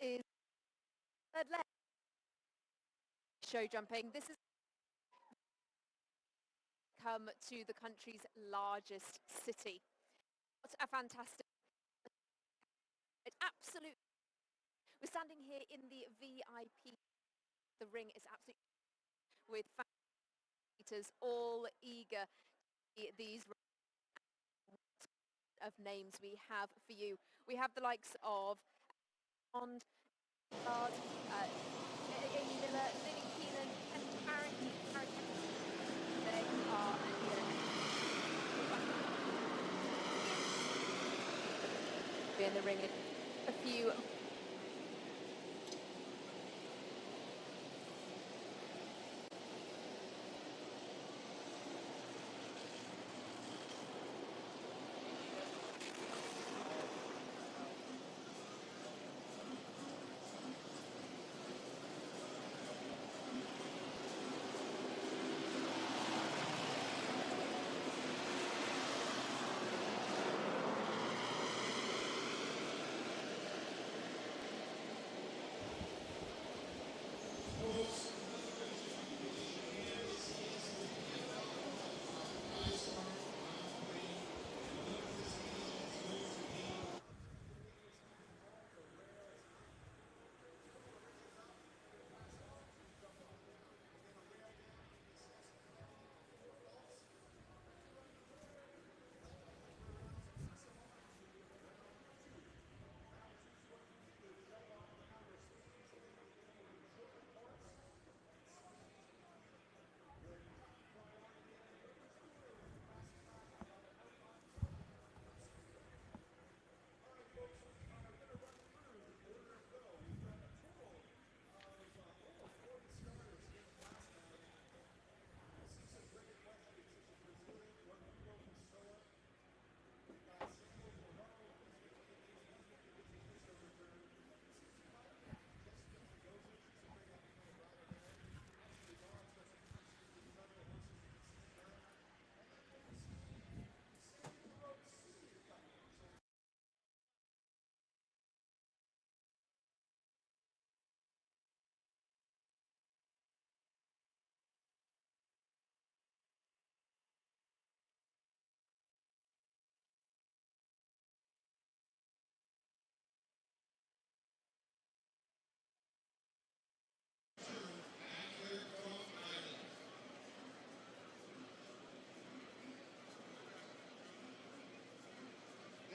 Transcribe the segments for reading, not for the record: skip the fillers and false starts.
is third leg show jumping. This is come to the country's largest city. What a fantastic, it absolutely, we're standing here in the VIP. The ring is absolutely with fighters all eager to see these of names we have for you. We have the likes of Amy Miller, Lily Keelan, and Barry. They are here in the ring. A few.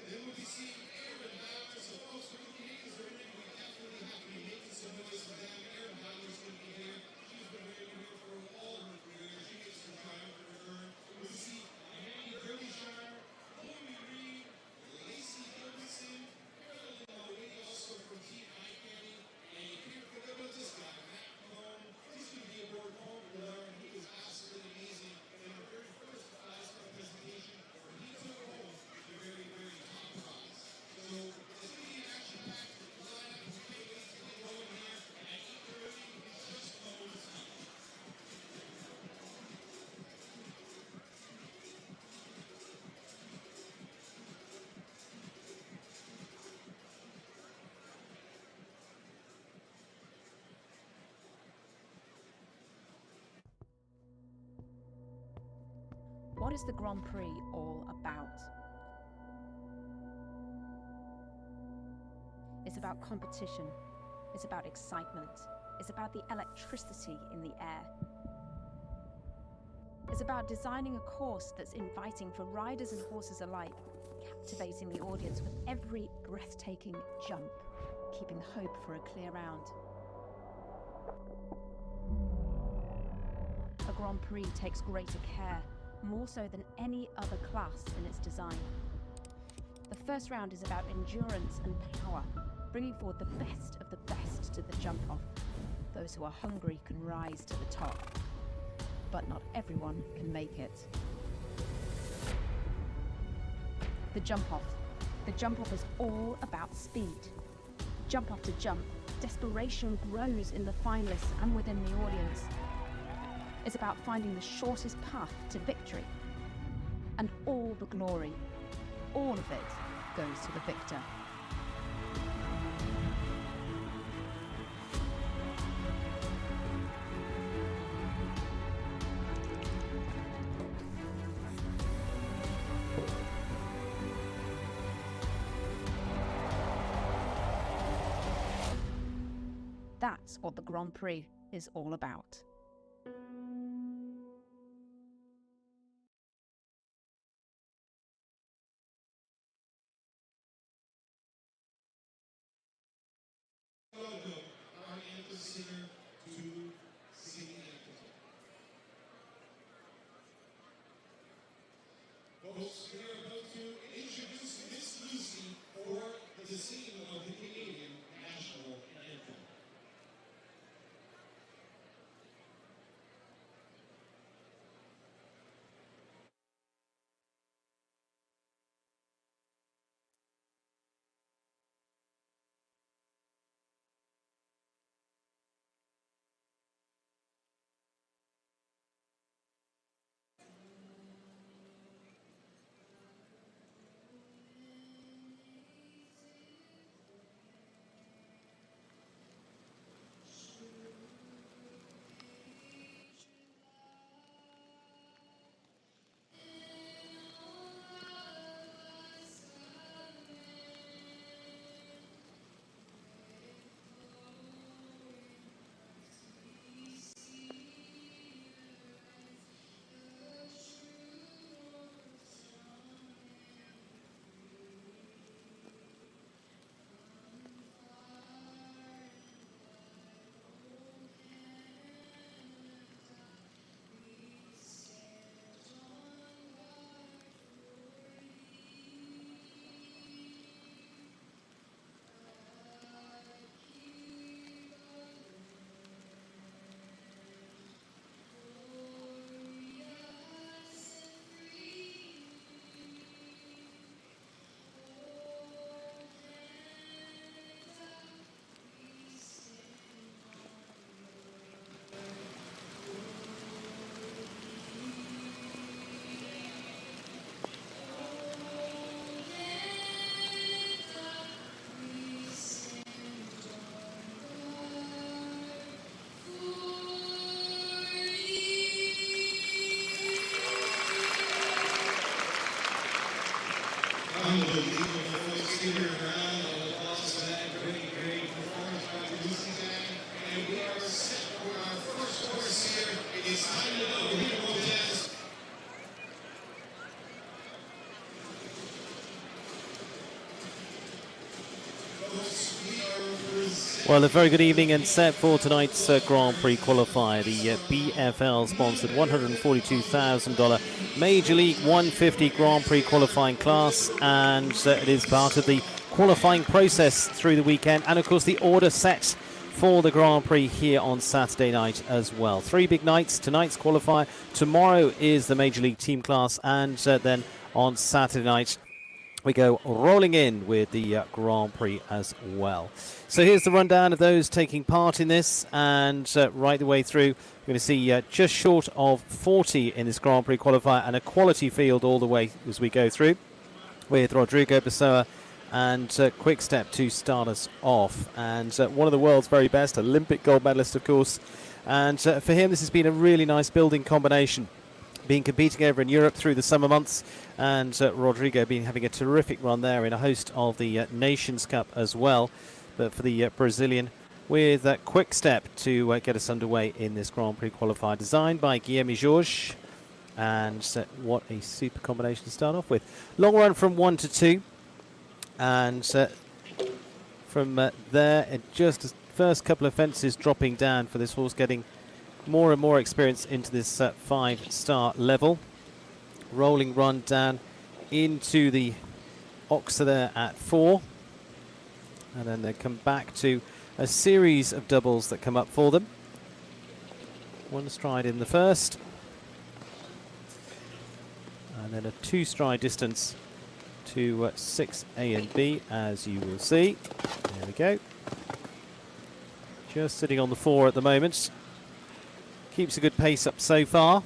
Then we'll be seeing Aaron Bowers. So folks, when the Yankees are in, we definitely have to be making some noise for them. Aaron Bowers is going to be here. She's been here for all her career. She gets some triumphant return. We'll see Andy Derbyshire, Chloe Reed, Lacey Gilbertson, Carolyn Mulway, also from Team Eye Candy. And you can't forget about this guy, Matt Cohn. He's going to be aboard home with her, and he was absolutely amazing in our very first class presentation where he took home the very, very top prize. So it's going to be an action-packed lineup. We can't wait to get going here at 8:30. It's just closed. What is the Grand Prix all about? It's about competition, it's about excitement, it's about the electricity in the air. It's about designing a course that's inviting for riders and horses alike, captivating the audience with every breathtaking jump, keeping hope for a clear round. A Grand Prix takes greater care, more so than any other class in its design. The first round is about endurance and power, bringing forward the best of the best to the jump-off. Those who are hungry can rise to the top, but not everyone can make it. The jump-off. The jump-off is all about speed. Jump after jump, desperation grows in the finalists and within the audience. It's about finding the shortest path to victory. And all the glory, all of it, goes to the victor. that's what the Grand Prix is all about. Welcome our anthem singer to sing anthem. Folks, we are about to introduce Miss Lucy for the singing of the Canadian national anthem. Unbelievable folks here around. All applause for that great performance by the Lucy Band. And we are set for our first chorus here. It's time to go. Here we go, Jazz. Folks, we are presenting. Well, a very good evening and set for tonight's Grand Prix qualifier. The BFL sponsored $142,000 Major League 150 Grand Prix qualifying class, and it is part of the qualifying process through the weekend, and of course the order set for the Grand Prix here on Saturday night as well. 3 big nights. Tonight's qualifier, tomorrow is the Major League team class, and then on Saturday night we go rolling in with the Grand Prix as well. So here's the rundown of those taking part in this, and right the way through we're going to see just short of 40 in this Grand Prix qualifier, and a quality field all the way as we go through, with Rodrigo Pessoa and Quick Step to start us off. And one of the world's very best, Olympic gold medalist of course, and for him this has been a really nice building combination. Been competing over in Europe through the summer months, and Rodrigo been having a terrific run there in a host of the Nations Cup as well. But for the Brazilian, with Quick Step to get us underway in this Grand Prix qualifier, designed by Guilherme Jorge. And what a super combination to start off with. Long run from 1 to 2, and from there, just the first couple of fences dropping down for this horse, getting more and more experience into this 5-star level. Rolling run down into the Oxer there at 4, and then they come back to a series of doubles that come up for them. One stride in the first, and then a 2-stride distance to 6A and B, as you will see. There we go. Just sitting on the 4 at the moment. Keeps a good pace up so far.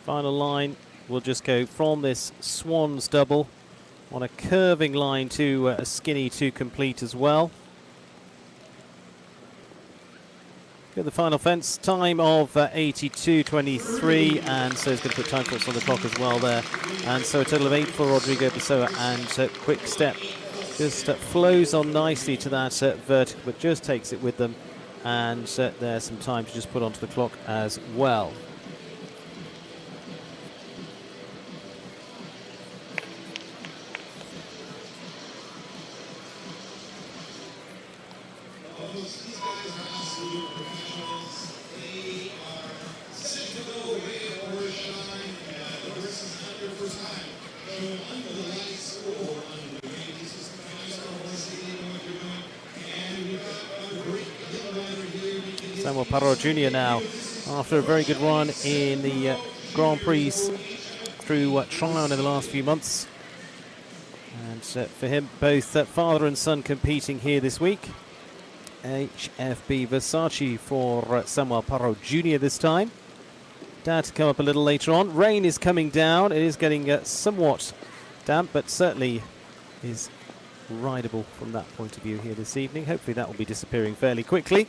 Final line will just go from this Swans double on a curving line to a skinny to complete as well. Good, the final fence, time of 82.23, and so it's going to put time faults on the clock as well there. And so a total of 8 for Rodrigo Pessoa, and Quick Step just flows on nicely to that vertical, but just takes it with them. And there's some time to just put onto the clock as well. These guys are absolute professionals. They are set to go away or shine. The horse is under first time. So under the lights or under the rain. This is the five-star horse. They know what they're doing. And we've got a great little rider here. Samuel Parro Jr. now, after a very good run in the Grand Prix through Tryon in the last few months. And for him, both father and son competing here this week. HFB Versace for Samuel Parro Jr. this time. Dad to come up a little later on. Rain is coming down. It is getting somewhat damp, but certainly is rideable from that point of view here this evening. Hopefully that will be disappearing fairly quickly.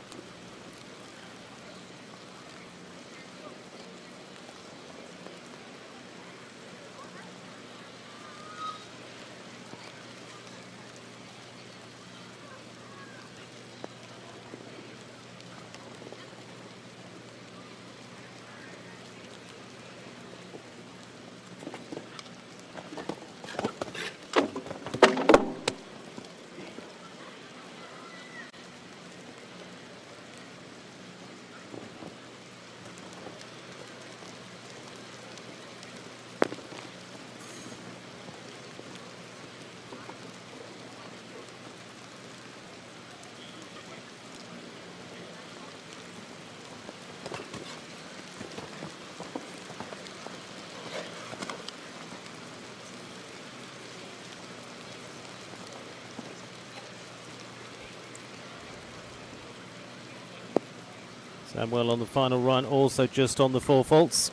Samuel on the final run, also just on the 4 faults.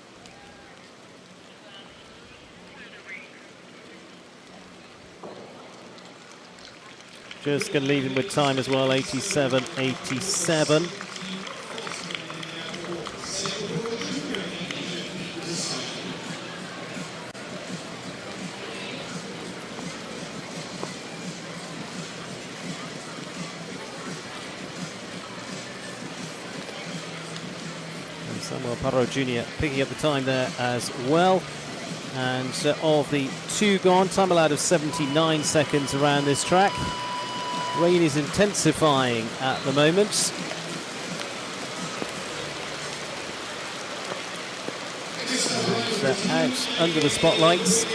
Just going to leave him with time as well, 87.87. Samuel Parro Jr. picking up the time there as well. And of the 2 gone, time allowed of 79 seconds around this track. Rain is intensifying at the moment. And, out under the spotlights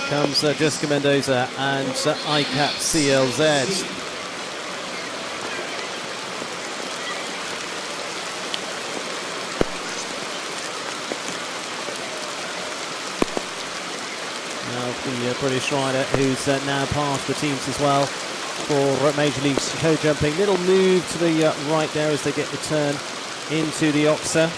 comes Jessica Mendoza and ICAP CLZ. The British rider who's now part of the teams as well for Major League show jumping. Little move to the right there as they get the turn into the Oxa.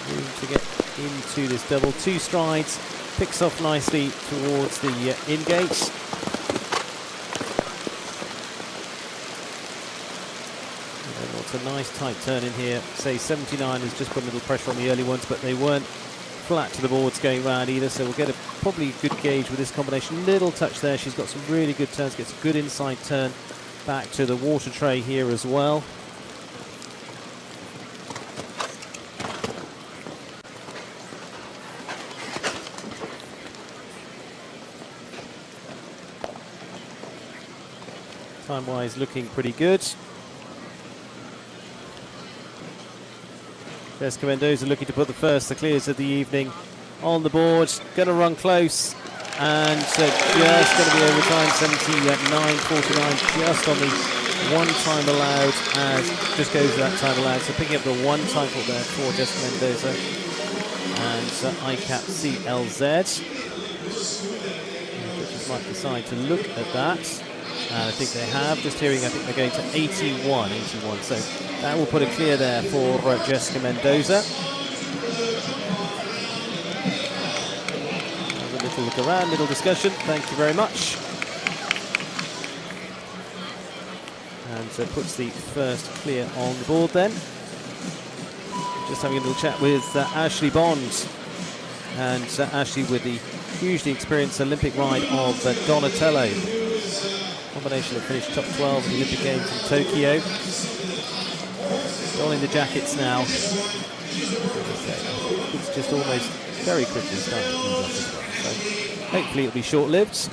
Room to get into this double. 2 strides, picks off nicely towards the in-gates. It's a nice tight turn in here. Say 79 has just put a little pressure on the early ones, but they weren't flat to the boards going round either, so we'll get probably a good gauge with this combination. Little touch there. She's got some really good turns, gets a good inside turn back to the water tray here as well. Time-wise looking pretty good. Jessica Mendoza looking to put the first, the clears of the evening on the board. Going to run close and just going to be over time, 79.49, just on the 1 time allowed, as just goes to that time allowed. So picking up the 1 time fault there for Jessica Mendoza and ICAP CLZ. Just might decide to look at that. And I think they have. Just hearing, I think they're going to 81. So that will put it clear there for Jessica Mendoza. Have a little look around, little discussion. Thank you very much. And so puts the first clear on the board then. Just having a little chat with Ashley Bond. And Ashley with the hugely experienced Olympic ride of Donatello. Combination of finished top 12 at the Olympic Games in Tokyo. Donning the jackets now. It's just almost very quickly starting to ease off as well. So hopefully it'll be short-lived.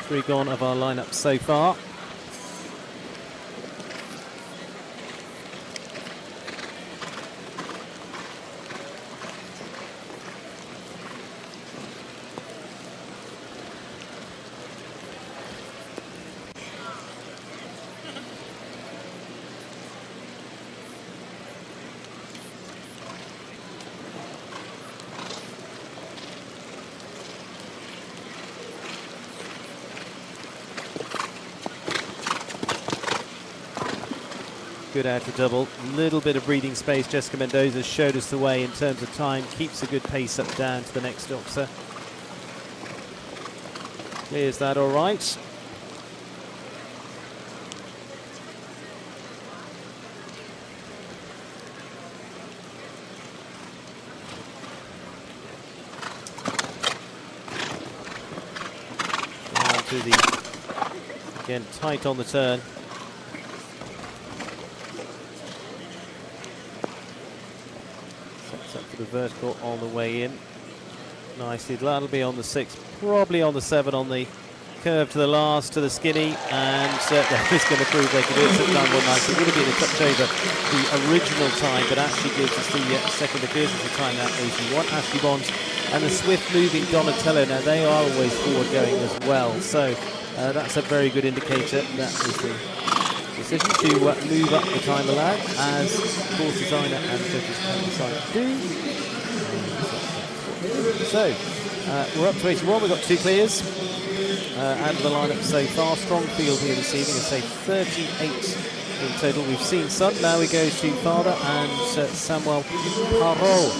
3 gone of our lineup so far. Good outer double, little bit of breathing space. Jessica Mendoza showed us the way in terms of time, keeps a good pace up down to the next boxer. Clears that all right. Down to the, again, tight on the turn. The vertical on the way in. Nicely, that'll be on the 6, probably on the 7 on the curve to the last, to the skinny, and that is going to prove they can do it. Down one nice. It would have been a touch over the original time, but actually gives us the second appearance of the time at 81. Ashley Bond and the swift moving Donatello. Now they are always forward going as well, so that's a very good indicator. That is the decision to move up the time allowed, as course designer and judges can decide to do. So we're up to 81. We've got 2 clears out of the lineup so far. Strong field here this evening. I say 38 in total. We've seen Sun. Now we go to Father and Samuel Parot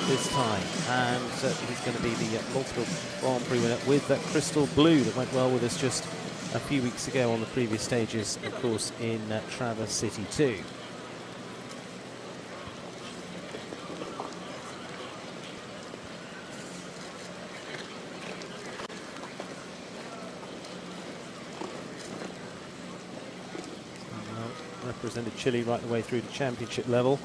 this time, and he's going to be the multiple Grand Prix winner with that Crystal Blue that went well with us just a few weeks ago on the previous stages, of course, in Traverse City 2. Represented Chile right the way through to championship level.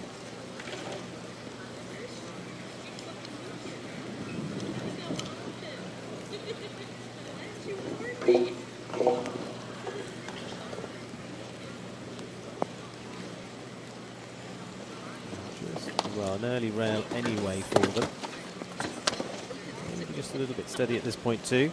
Well, an early rail anyway for them. Maybe just a little bit steady at this point too.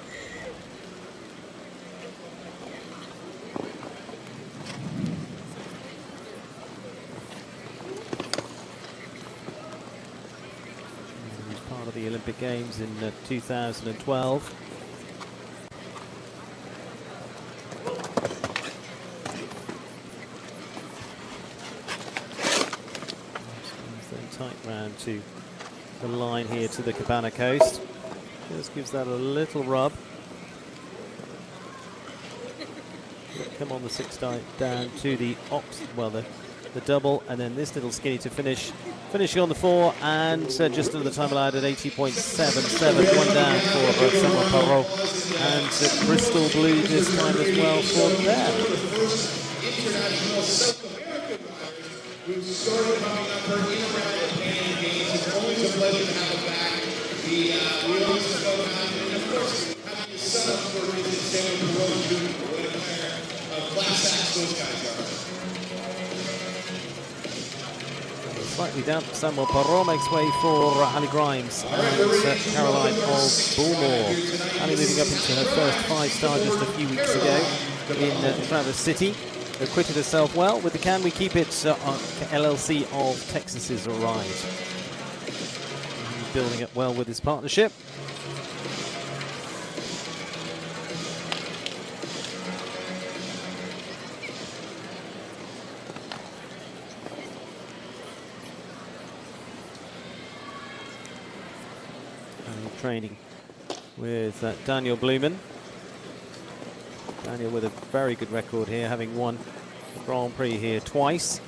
Part of the Olympic Games in 2012. Tight round to the line here to the Cabana Coast. Just gives that a little rub. Come on the 6 down to the the double, and then this little skinny to finish. Finishing on the 4, and just under the time allowed at 80.77. 1 down for Samuel Parot, and Crystal Blue this time as well for them. We've started coming up her in around the Pan Games. It's always a pleasure to have her back. We always spoke about it, and of course, having your son up for Vincent Samuel Parot Jr. What a pair of class acts those guys are. Slightly down, Samuel Parot makes way for Ali Grimes and Caroline of Bullmore. Ali moving up into her first 5-star just a few weeks ago in Traverse City. Acquitted herself well with the Can We Keep It LLC of Texas's ride. Building up well with his partnership. training with Daniel Blumen. Daniel with a very good record here, having won the Grand Prix here twice.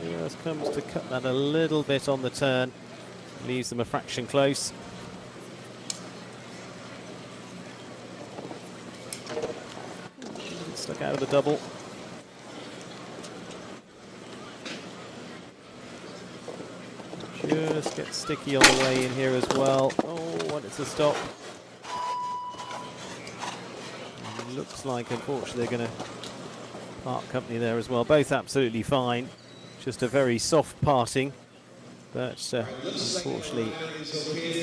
Just comes to cut that a little bit on the turn, leaves them a fraction close. Stuck out of the double. Just gets sticky on the way in here as well. Oh, and it's a stop. And looks like, unfortunately, they're going to part company there as well. Both absolutely fine. Just a very soft parting. But unfortunately,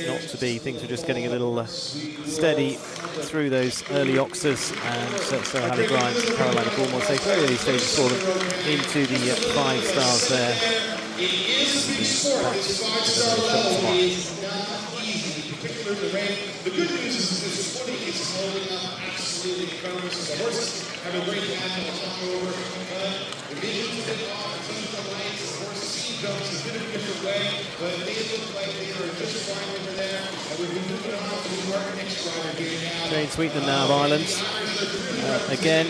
not to be. Things were just getting a little steady through those early Oxers. And so Hallie Grimes and Carolina Bournemouth say very early stages for them into the 5 stars there. It is a big sport. This 5-star level is not easy, particularly the rain. The good news is this footing is holding up absolutely incredible. So the horses have a great path to talk over. The vision's a bit off. It's under the lights. The horses see jumps a bit of a different way, but they look like they are just fine over there. And we've been moving on to our next rider here now. Jane Sweetman now of Ireland. Again,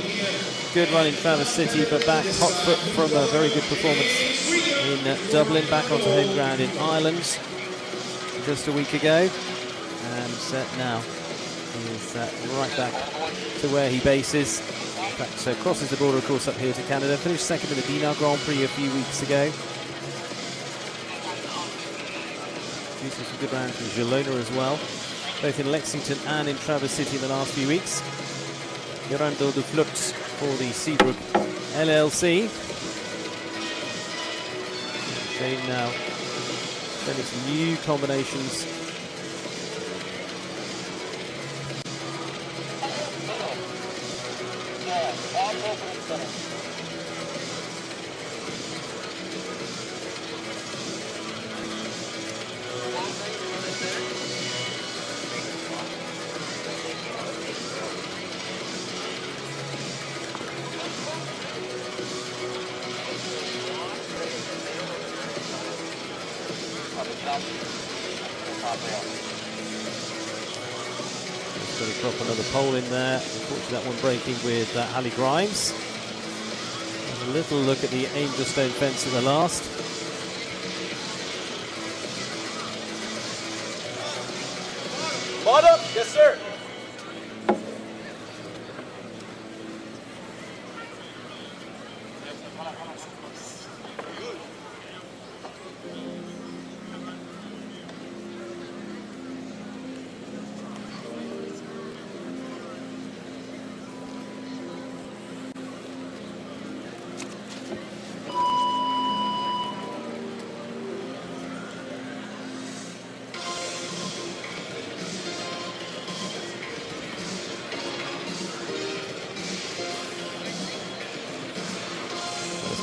good run in Traverse City, but back hot foot from a very good performance in Dublin, back onto home ground in Ireland just a week ago, and now he's right back to where he bases. In fact, crosses the border, of course, up here to Canada. Finished second in the Dinard Grand Prix a few weeks ago. Using some good rounds from Girona as well, both in Lexington and in Traverse City in the last few weeks. Mirando de Flux for the Seabrook LLC. Jane now sending some new combinations. Just going to drop another pole in there. Unfortunately, that one breaking with Hallie Grimes. Have a little look at the Angelstone fence at the last. Mod up, yes sir.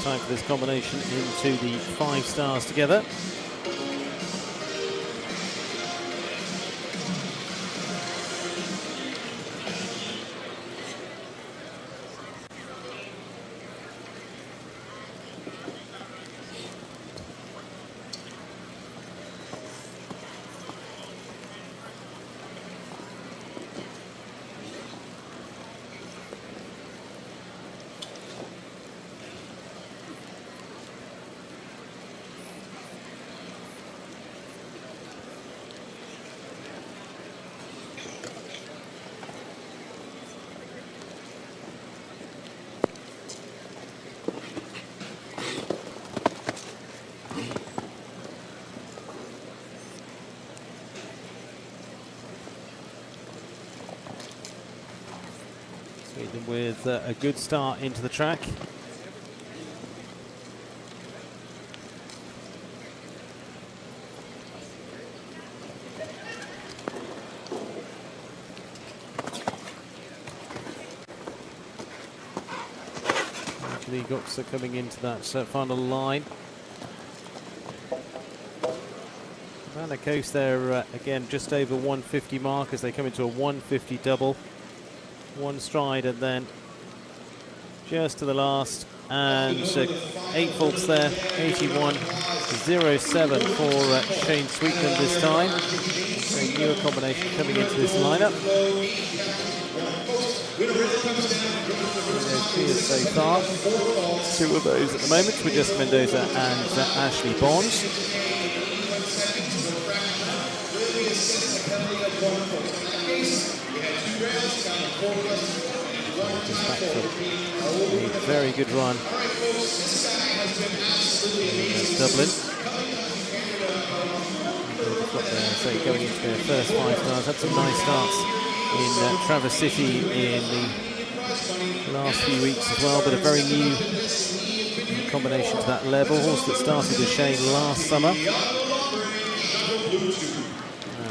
Time for this combination into the 5 stars together. Sweden with a good start into the track. The Goxa coming into that final line. Around the coast there, again, just over 150 mark as they come into a 150 double. One stride and then just to the last and 8 faults there, 81.07 for Shane Sweetman this time. So newer combination coming into this lineup. So far, 2 of those at the moment with just Mendoza and Ashley Bond. Just back for a very good run in Dublin. So going into their first 5 stars, had some nice starts in Traverse City in the last few weeks as well, but a very new combination to that level. Horse that started with Shane last summer.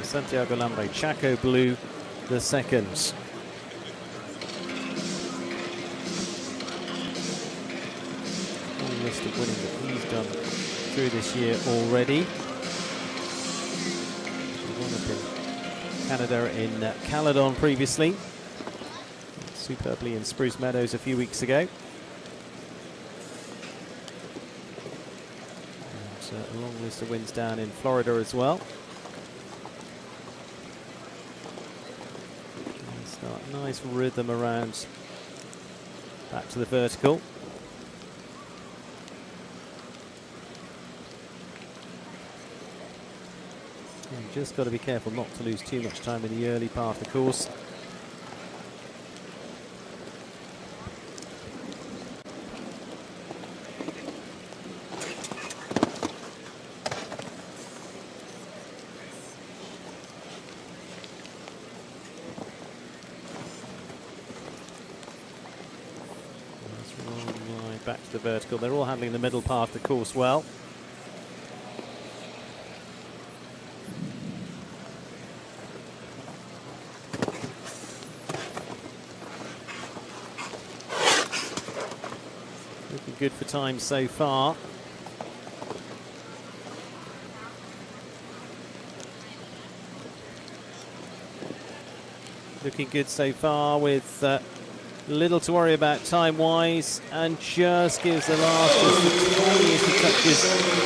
Santiago Lambre, Chaco Blue, the second. List of winning that he's done through this year already. He won up in Canada in Caledon previously. Superbly in Spruce Meadows a few weeks ago. And a long list of wins down in Florida as well. And start nice rhythm around back to the vertical. And just got to be careful not to lose too much time in the early part of the course. Back to the vertical. They're all handling the middle part of the course well. Looking good for time so far. Looking good so far with little to worry about time-wise, and just gives the last just the tiniest of touches,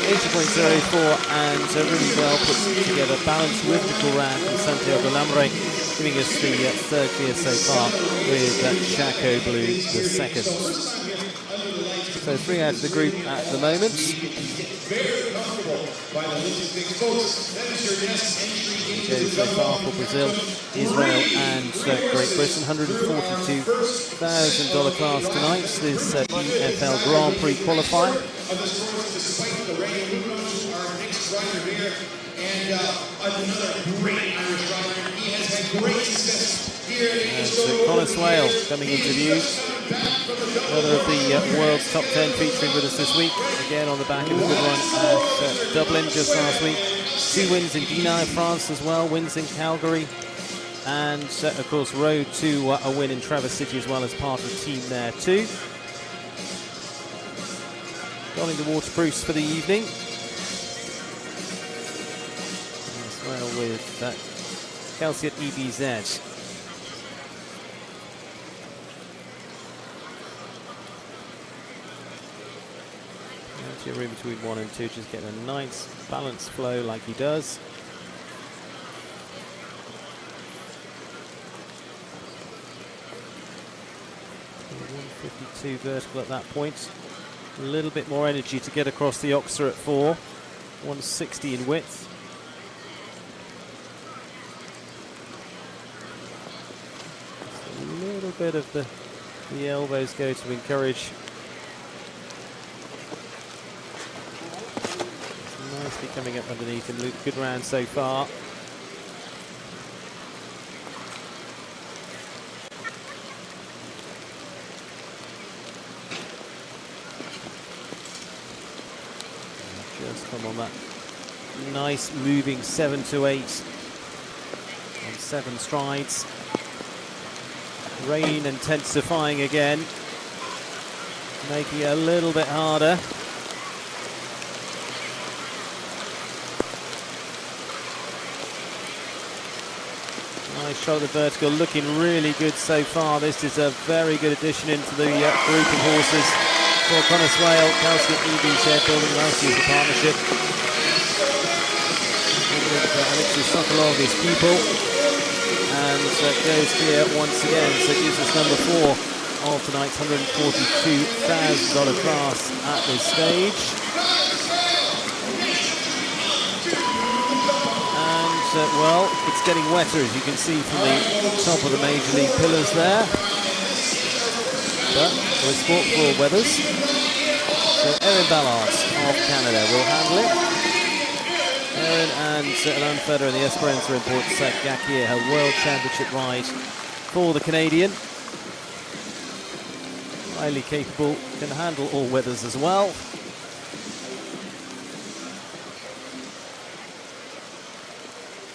80.04, and really well put together, balanced rhythmical round from Santiago Lambre, giving us the third clear so far with Chaco Blue the second. So 3 out of the group at the moment. Very comfortable by the Olympic folks. That is your next entry into the so far for Brazil, Israel and Great Britain. $142,000 class tonight. This BFL Grand Prix qualifier. Of the stories, despite the rain, our next rider there, and another great Irish rider. He has had great success here in Colin Swale coming into view. Another of the world's top 10 featuring with us this week. Again on the back of a good run at Dublin just last week. 2 wins in Dinan, France as well. Wins in Calgary. And of course road to a win in Traverse City as well as part of the team there too. Donning the waterproofs for the evening. As well with Kelsey at EBZ. Room between 1 and 2, just getting a nice balanced flow like he does. .152 vertical at that point. A little bit more energy to get across the Oxer at 4. 160 in width. Just a little bit of the elbows go to encourage. Nicely coming up underneath him. Good round so far. Just come on that nice moving 7 to 8 on 7 strides. Rain intensifying again, making it a little bit harder. Nice shot of the vertical, looking really good so far. This is a very good addition into the group of horses for Connor Swale, Kelsey at EBZ building nicely as a partnership. Alexis Sokolov, his pupil, and goes clear once again. So it gives us number 4 of tonight's $142,000 class at this stage. And well, it's getting wetter, as you can see from the top of the Major League pillars there. But we're sport for all weathers. So Erin Ballard of Canada will handle it. Erin and Alain Feder in the Esperanza import set Gakir, her World Championship ride for the Canadian. Highly capable, can handle all weathers as well.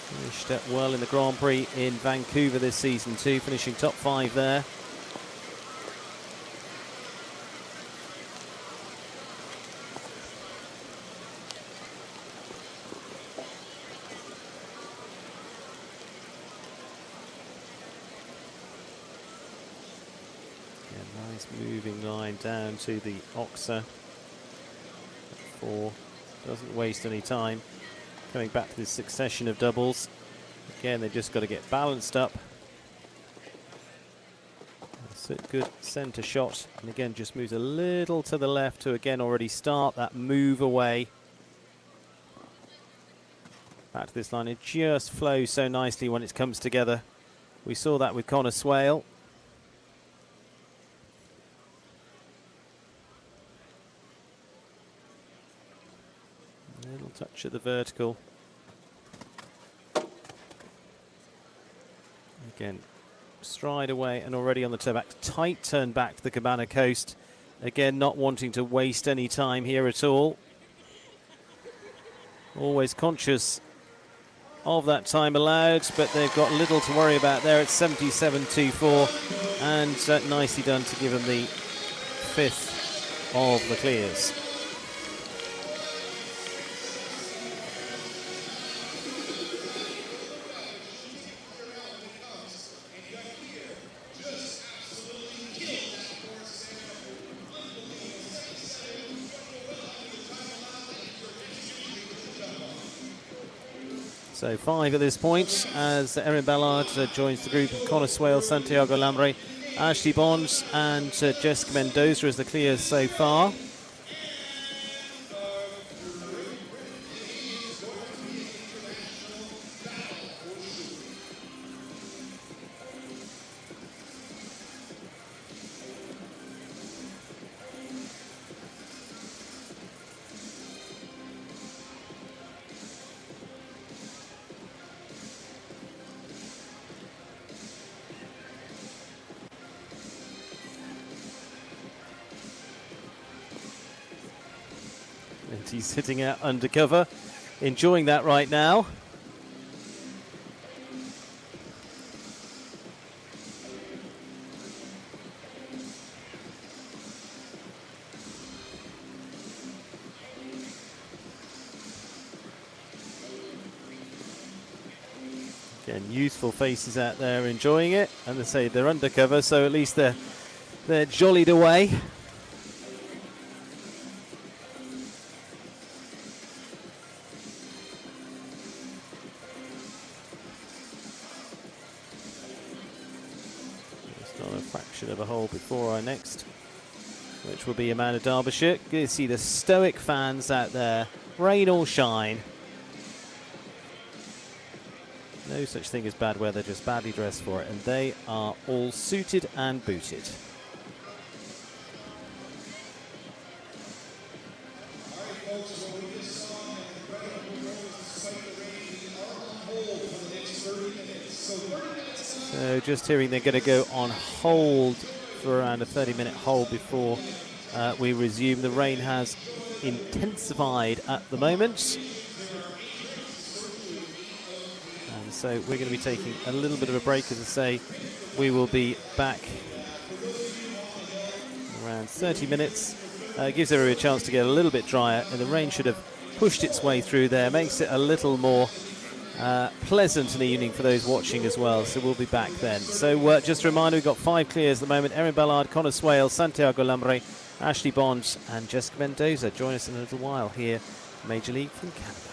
Finished well in the Grand Prix in Vancouver this season too, finishing top 5 there. Nice moving line down to the Oxa. 4 doesn't waste any time. Coming back to this succession of doubles. Again, they've just got to get balanced up. That's a good centre shot. And again, just moves a little to the left to again already start that move away. Back to this line. It just flows so nicely when it comes together. We saw that with Connor Swale. Little touch at the vertical. Again, stride away and already on the turn back. Tight turn back to the Cabana Coast. Again, not wanting to waste any time here at all. Always conscious of that time allowed, but they've got little to worry about there. It's 77.24 and nicely done to give them the 5th of the clears. So 5 at this point as Erin Ballard joins the group of Connor Swale, Santiago Lambre, Ashley Bonds and Jessica Mendoza as the clears so far. And he's sitting out undercover, enjoying that right now. Again, youthful faces out there enjoying it, and they say they're undercover, so at least they're jollied away. Got a fraction of a hole before our next, which will be Amanda Derbyshire. Good to see the stoic fans out there, rain or shine. No such thing as bad weather, just badly dressed for it, and they are all suited and booted. So just hearing they're going to go on hold for around a 30-minute hold before we resume. The rain has intensified at the moment. And so we're going to be taking a little bit of a break. As I say, we will be back around 30 minutes. Gives everybody a chance to get a little bit drier, and the rain should have pushed its way through there. Makes it a little more pleasant in the evening for those watching as well, so we'll be back then. So just a reminder, we've got 5 clears at the moment. Erin Ballard, Connor Swale, Santiago Lambre, Ashley Bonds and Jessica Mendoza join us in a little while here, Major League from Canada.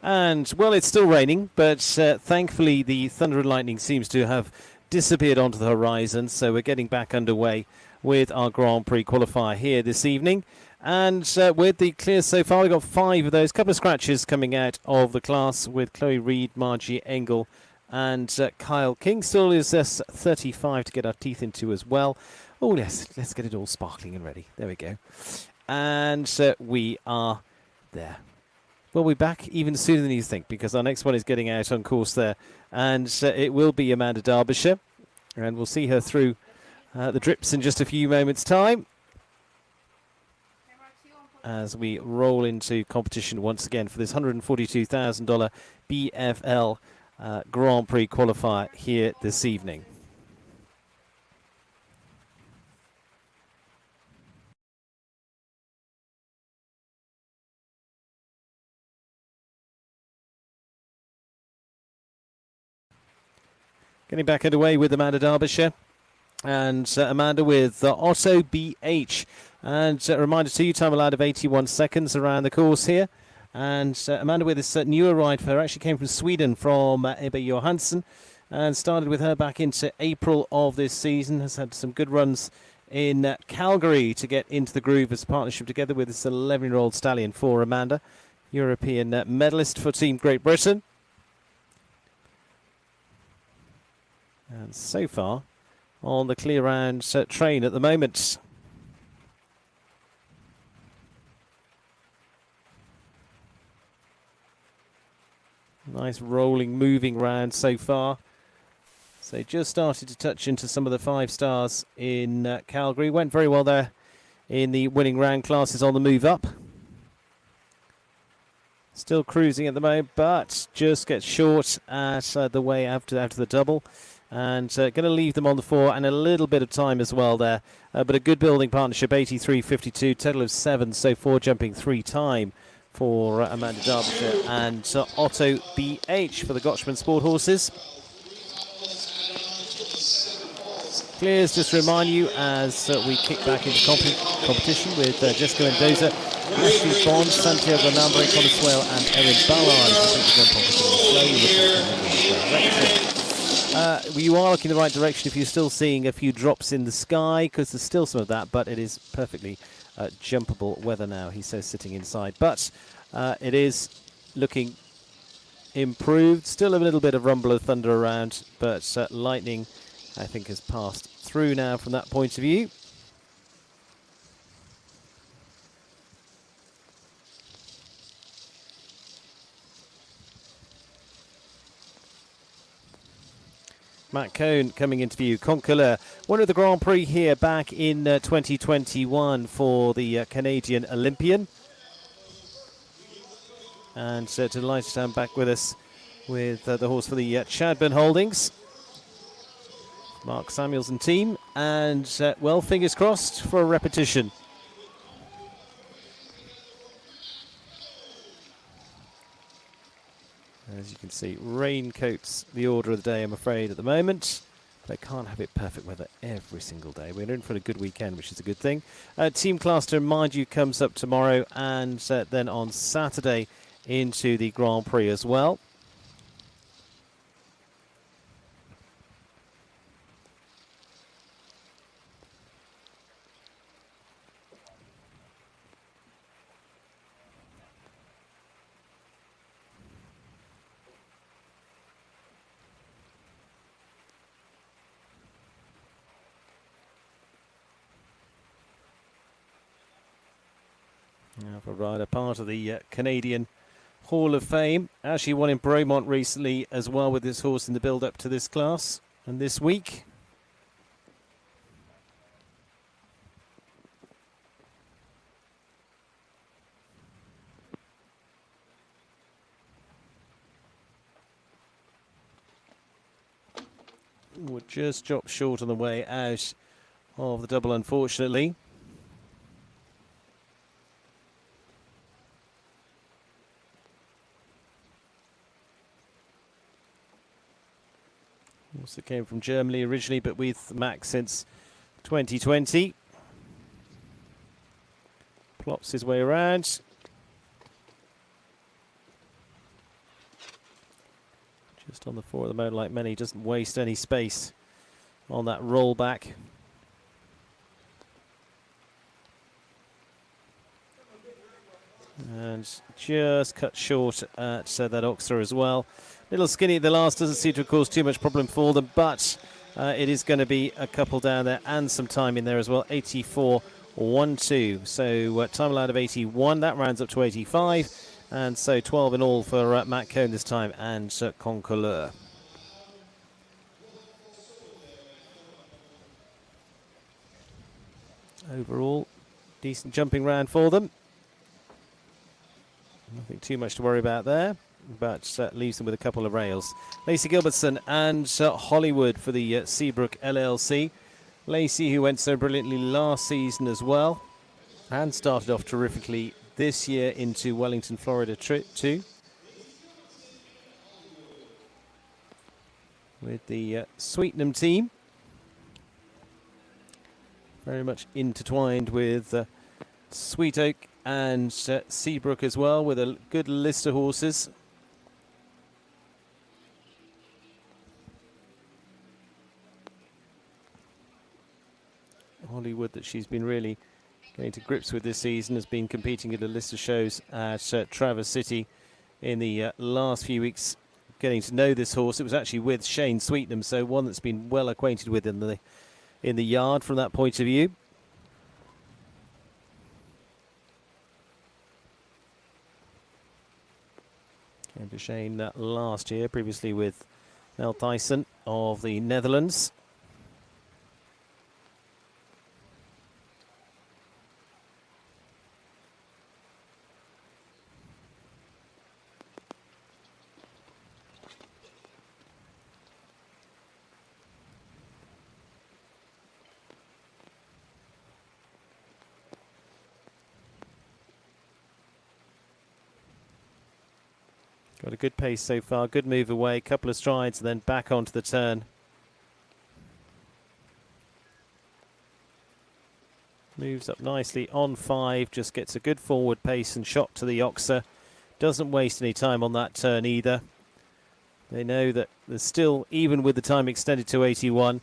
And, well, it's still raining, but thankfully the thunder and lightning seems to have disappeared onto the horizon, so we're getting back underway with our Grand Prix qualifier here this evening. And with the clears so far, we've got 5 of those, couple of scratches coming out of the class with Chloe Reed, Margie Engel and Kyle King. Still is 35 to get our teeth into as well. Oh, yes, let's get it all sparkling and ready. There we go. And we are there. We'll be back even sooner than you think, because our next one is getting out on course there. And it will be Amanda Derbyshire. And we'll see her through the drips in just a few moments' time, as we roll into competition once again for this $142,000 BFL Grand Prix qualifier here this evening. Getting back underway with Amanda Derbyshire. And Amanda with Otto BH. And a reminder to you, time allowed of 81 seconds around the course here. And Amanda with this newer ride for her, actually came from Sweden, from Ebba Johansson. And started with her back into April of this season. Has had some good runs in Calgary to get into the groove as a partnership together with this 11-year-old stallion for Amanda. European medalist for Team Great Britain. And so far on the clear round train at the moment. Nice rolling, moving round so far. So just started to touch into some of the 5 stars in Calgary. Went very well there in the winning round. Classes on the move up. Still cruising at the moment, but just gets short at the way after the double. And going to leave them on the 4 and a little bit of time as well there. But a good building partnership, 83.52, total of 7, so 4 jumping 3 time for Amanda Derbyshire and Otto BH for the Gotchman Sport Horses. Clears, just to remind you, as we kick back into competition with Jessica Mendoza, Ashley Bond, Santiago Nambre, Colin Swale and Erin Ballard. You are looking in the right direction if you're still seeing a few drops in the sky, because there's still some of that, but it is perfectly jumpable weather now, he says, sitting inside. But it is looking improved. Still a little bit of rumble of thunder around, but lightning, I think, has passed through now from that point of view. Matt Cohn coming into view. Concolor, winner of the Grand Prix here back in 2021 for the Canadian Olympian. And delighted to have back with us with the horse for the Chadburn Holdings, Mark Samuels and team. And, well, fingers crossed for a repetition. As you can see, raincoats the order of the day, I'm afraid, at the moment. But I can't have it perfect weather every single day. We're in for a good weekend, which is a good thing. Team class, to remind you, comes up tomorrow and then on Saturday into the Grand Prix as well. For a rider, part of the Canadian Hall of Fame. Actually won in Bromont recently as well with this horse in the build-up to this class and this week. Would just drop short on the way out of the double, unfortunately. Also came from Germany originally, but with Max since 2020. Plops his way around. Just on the 4 at the moment, like many, doesn't waste any space on that rollback. And just cut short at that Oxer as well. Little skinny at the last, doesn't seem to have caused too much problem for them, but it is going to be a couple down there and some time in there as well. 84.12. So time allowed of 81. That rounds up to 85. And so 12 in all for Matt Cohn this time and Concoleur. Overall, decent jumping round for them. Nothing too much to worry about there, but leaves them with a couple of rails. Lacey Gilbertson and Hollywood for the Seabrook LLC. Lacey, who went so brilliantly last season as well, and started off terrifically this year into Wellington, Florida too. With the Sweetenham team. Very much intertwined with Sweet Oak and Seabrook as well, with a good list of horses. Hollywood, that she's been really getting to grips with this season, has been competing at a list of shows at Traverse City in the last few weeks, getting to know this horse. It was actually with Shane Sweetenham, so one that's been well acquainted with in the yard from that point of view. Came to Shane last year, previously with Mel Tyson of the Netherlands. Got a good pace so far, good move away, couple of strides, and then back onto the turn. Moves up nicely on 5, just gets a good forward pace and shot to the Oxer. Doesn't waste any time on that turn either. They know that there's still, even with the time extended to 81,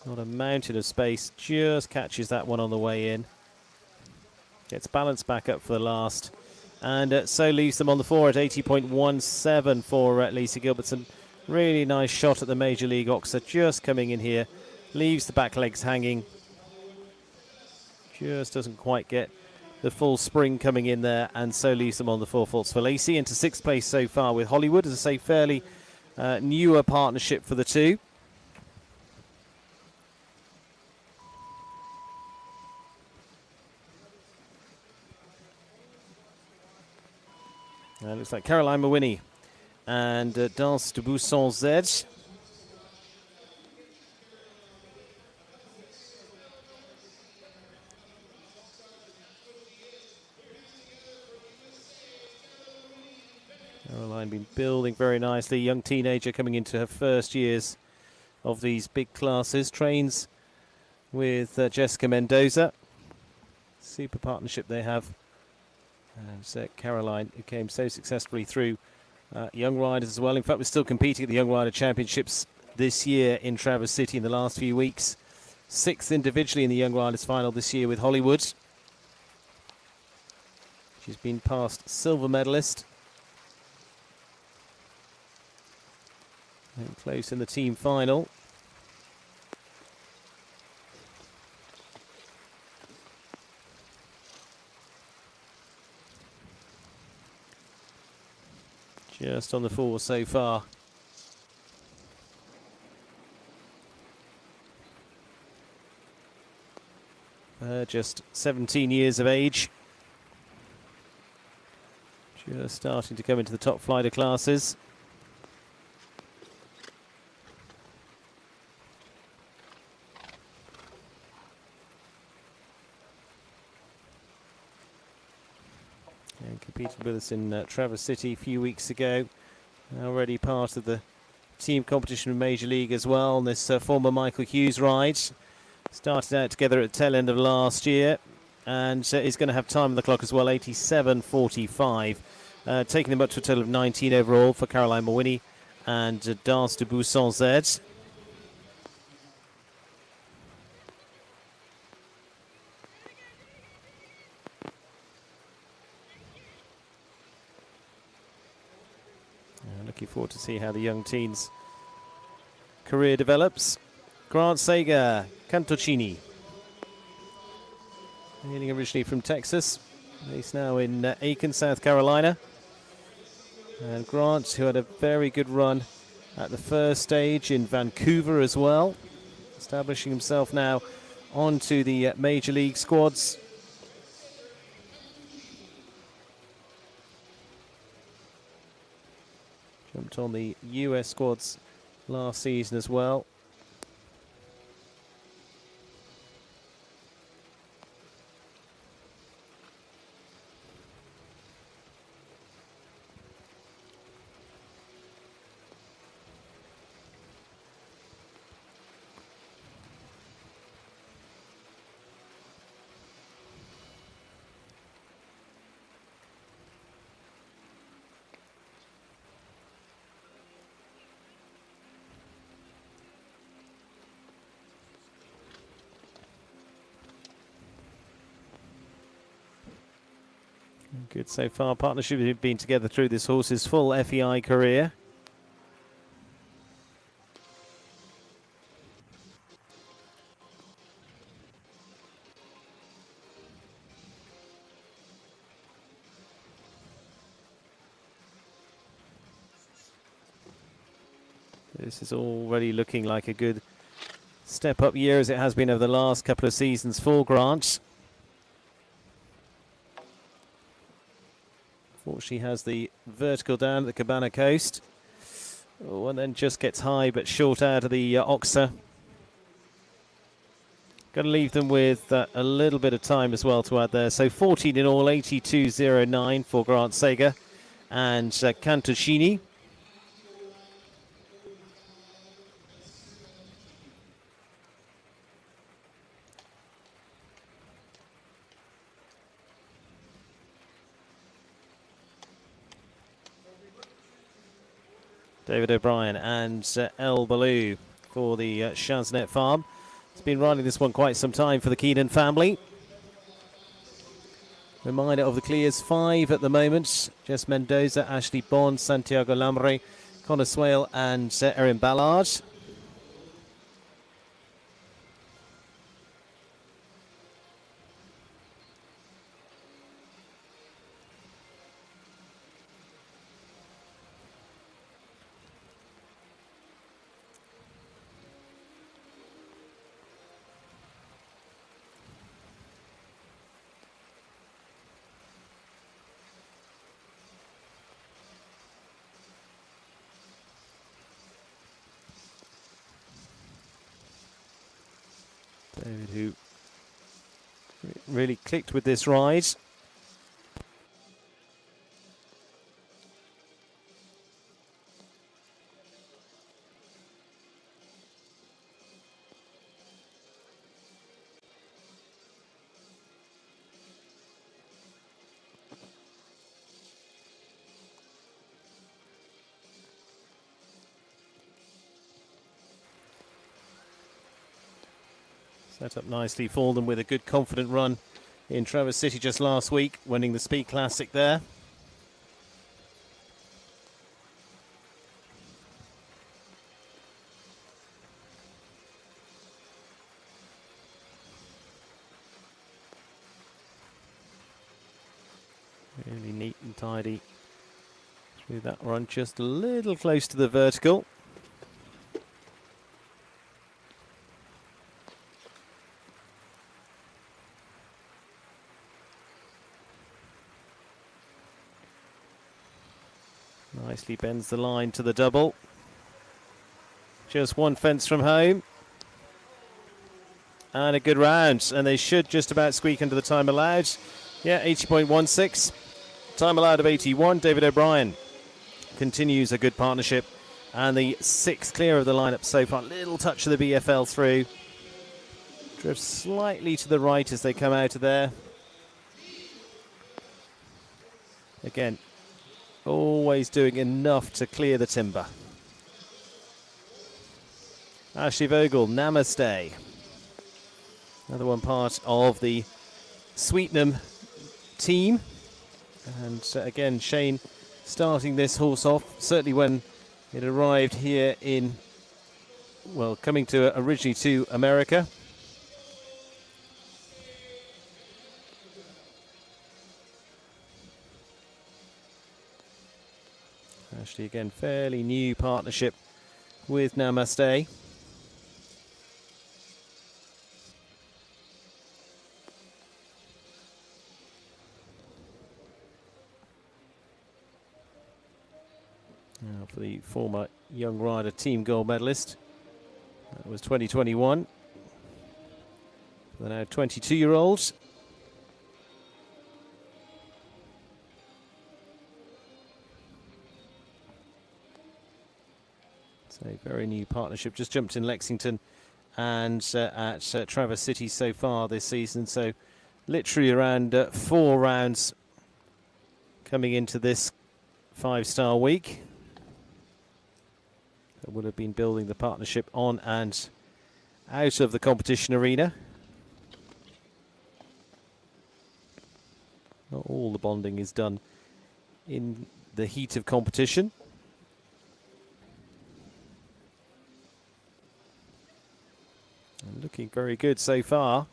not a mountain of space, just catches that one on the way in. Gets balanced back up for the last. And so leaves them on the 4 at 80.17 for Lacey Gilbertson. Really nice shot at the Major League Oxer, just coming in here. Leaves the back legs hanging. Just doesn't quite get the full spring coming in there, and so leaves them on the 4 faults for Lacey. Into 6th place so far with Hollywood, as I say, fairly newer partnership for the two. Looks like Caroline Mawhinney and Danse de Bousson Z. Caroline been building very nicely. Young teenager coming into her first years of these big classes. Trains with Jessica Mendoza. Super partnership they have. And Caroline, who came so successfully through Young Riders as well. In fact, we're still competing at the Young Rider Championships this year in Traverse City in the last few weeks. 6th individually in the Young Riders final this year with Hollywood. She's been past silver medalist. And close in the team final. Just on the 4 so far. Just 17 years of age. Just starting to come into the top flight of classes. And competed with us in Traverse City a few weeks ago. Already part of the team competition in Major League as well. And this former Michael Hughes ride. Started out together at the tail end of last year. And is going to have time on the clock as well, 87.45. taking them up to a total of 19 overall for Caroline Mawini and Dance de Bousson Z. Looking forward to see how the young teens' career develops. Grant Sager, Cantocini. Hailing originally from Texas. He's now in Aiken, South Carolina. And Grant, who had a very good run at the first stage in Vancouver as well. Establishing himself now onto the Major League squads. Jumped on the US squads last season as well. Good so far. Partnership have been together through this horse's full FEI career. This is already looking like a good step-up year as it has been over the last couple of seasons for Grant. Fortunately has the vertical down at the Cabana Coast. Oh, and then just gets high but short out of the Oxer. Going to leave them with a little bit of time as well to add there. So 14 in all, 82.09 for Grant Sager and Cantocini. David O'Brien and El Baloo for the Chaznet farm. It's been riding this one quite some time for the Keenan family. Reminder of the clears, 5 at the moment. Jess Mendoza, Ashley Bond, Santiago Lamre, Connor Swale and Erin Ballard. David, who really clicked with this ride. Set up nicely for them with a good confident run in Traverse City just last week, winning the Speed Classic there. Really neat and tidy through that run, just a little close to the vertical. Nicely bends the line to the double. Just one fence from home. And a good round. And they should just about squeak under the time allowed. Yeah, 80.16. Time allowed of 81. David O'Brien continues a good partnership. And the 6th clear of the lineup so far. Little touch of the BFL through. Drifts slightly to the right as they come out of there. Again, always doing enough to clear the timber. Ashley Vogel, Namaste. Another one part of the Sweetenham team. And again, Shane starting this horse off, certainly when it arrived here in, well, coming to originally to America. Ashley, again, fairly new partnership with Namaste. Now for the former Young Rider team gold medalist. That was 2021. For the now 22-year-olds. It's a very new partnership. Just jumped in Lexington and at Traverse City so far this season. So literally around 4 rounds coming into this 5-star week. That would have been building the partnership on and out of the competition arena. Not all the bonding is done in the heat of competition. And looking very good so far.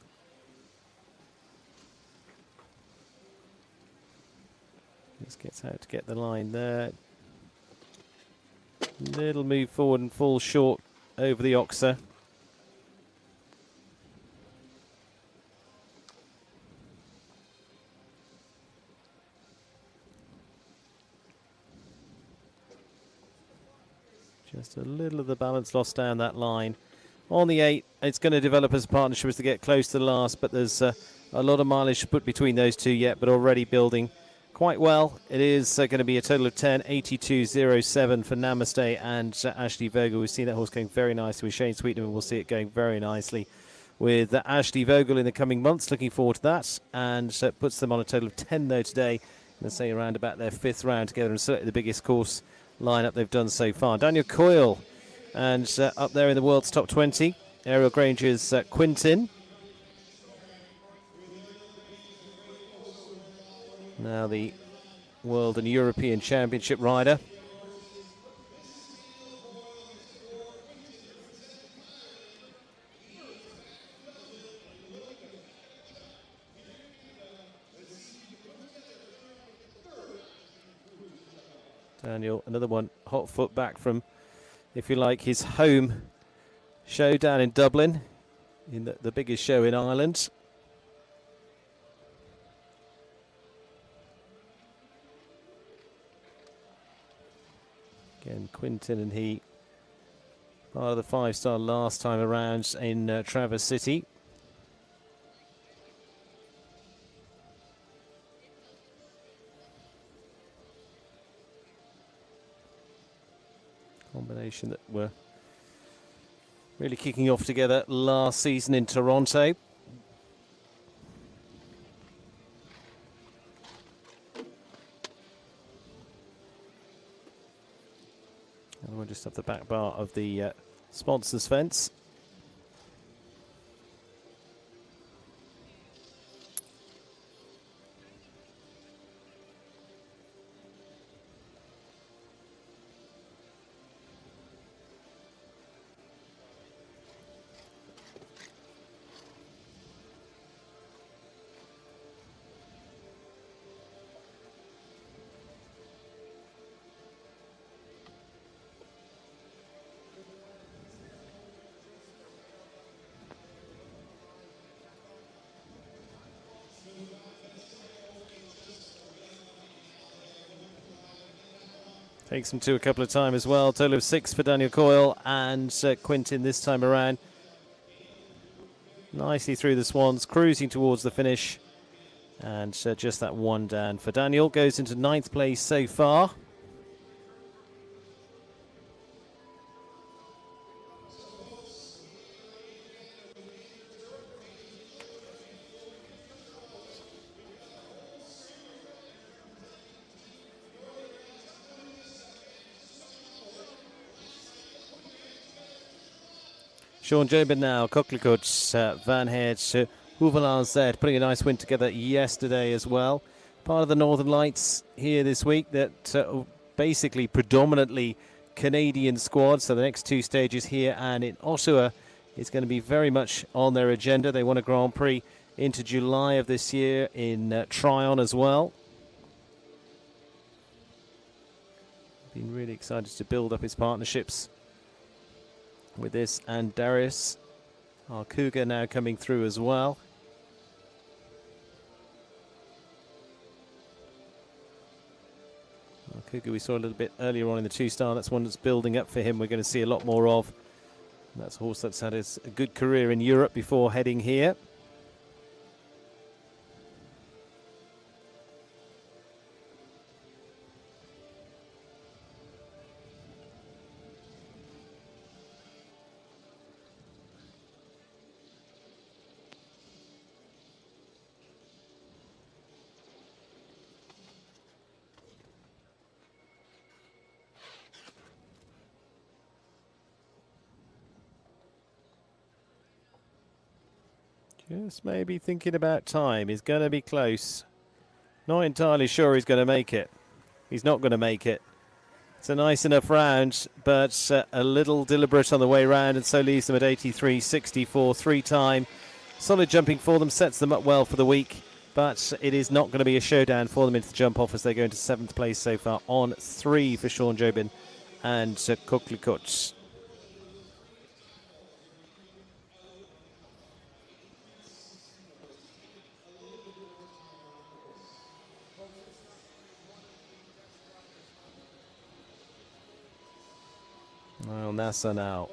Just gets out to get the line there. Little move forward and falls short over the Oxer. Just a little of the balance lost down that line. On the 8, it's going to develop as a partnership as to get close to the last, but there's a lot of mileage to put between those two yet, but already building quite well. It is going to be a total of 10.82.07 for Namaste and Ashley Vogel. We've seen that horse going very nicely with Shane Sweetenham, and we'll see it going very nicely with Ashley Vogel in the coming months. Looking forward to that, and puts them on a total of 10 though today. Let's say around about their 5th round together, and certainly the biggest course lineup they've done so far. Daniel Coyle, and up there in the world's top 20, Ariel Granger's Quintin. Now the World and European Championship rider. Daniel, another one, hot foot back from, if you like, his home show down in Dublin, in the biggest show in Ireland. Again, Quintin and he, part of the 5-star last time around in Traverse City. Combination that were really kicking off together last season in Toronto. And we'll just have the back bar of the sponsors fence. Takes him to a couple of times as well. Total of 6 for Daniel Coyle and Quintin this time around. Nicely through the Swans, cruising towards the finish. And just that one down for Daniel. Goes into 9th place so far. Sean Jobin now, Koklikut, Van Heert, Houvelan Z, putting a nice win together yesterday as well. Part of the Northern Lights here this week that basically predominantly Canadian squad. So the next two stages here and in Ottawa is going to be very much on their agenda. They won a Grand Prix into July of this year in Tryon as well. Been really excited to build up his partnerships with this, and Darius, our Cougar, now coming through as well. Our Cougar we saw a little bit earlier on in the two-star. That's one that's building up for him. We're going to see a lot more of. That's a horse that's had a good career in Europe before heading here. Just maybe thinking about time. He's going to be close. Not entirely sure he's going to make it. He's not going to make it. It's a nice enough round, but a little deliberate on the way round, and so leaves them at 83.64, 3-time. Solid jumping for them, sets them up well for the week, but it is not going to be a showdown for them into the jump off as they go into 7th place so far on 3 for Sean Jobin and Koklikut. Well, Nasser now.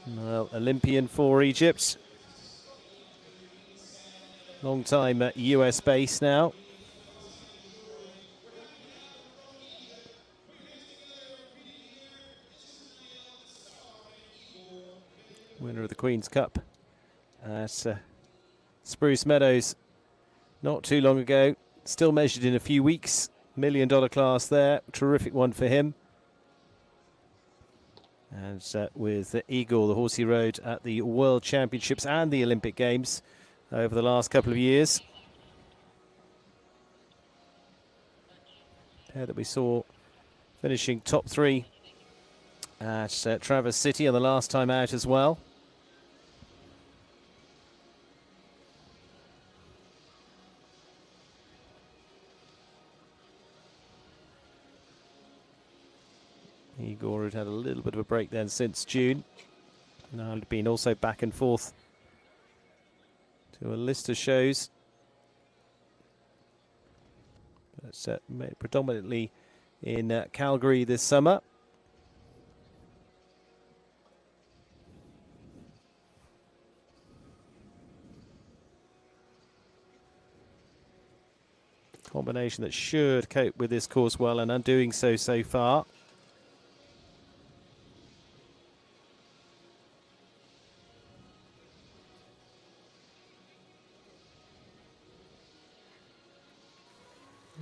Well, Olympian for Egypt. Long time at US base now. Winner of the Queen's Cup at Spruce Meadows not too long ago. Still measured in a few weeks. $1 million class there. Terrific one for him. And with Igor, the horse he rode at the World Championships and the Olympic Games over the last couple of years. Pair that we saw finishing top 3 at Traverse City on the last time out as well. Igor had a little bit of a break then since June. Now been also back and forth to a list of shows. That's predominantly in Calgary this summer. Combination that should cope with this course well, and doing so far.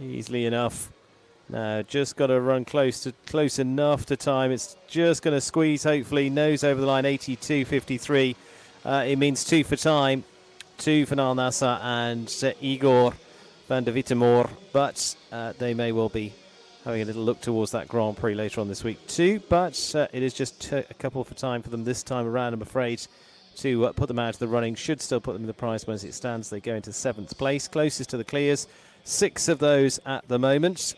Easily enough. Now just got to run close enough to time. It's just going to squeeze, hopefully. Nose over the line, 82.53. It means 2 for time. 2 for Nal Nasser and Igor van der Wittemore. But they may well be having a little look towards that Grand Prix later on this week too. But it is just a couple for time for them this time around, I'm afraid, to put them out of the running. Should still put them in the prize when as it stands. They go into 7th place, closest to the clears. 6 of those at the moment.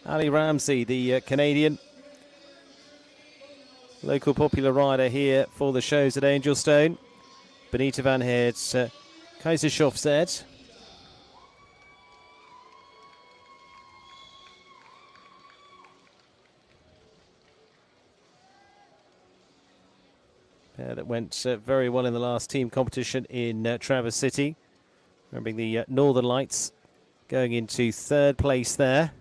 Ali Ramsey, the Canadian, local popular rider here for the shows at Angelstone. Benita van Heert, Kaisershof Z. That went very well in the last team competition in Traverse City. Remembering the Northern Lights going into 3rd place there.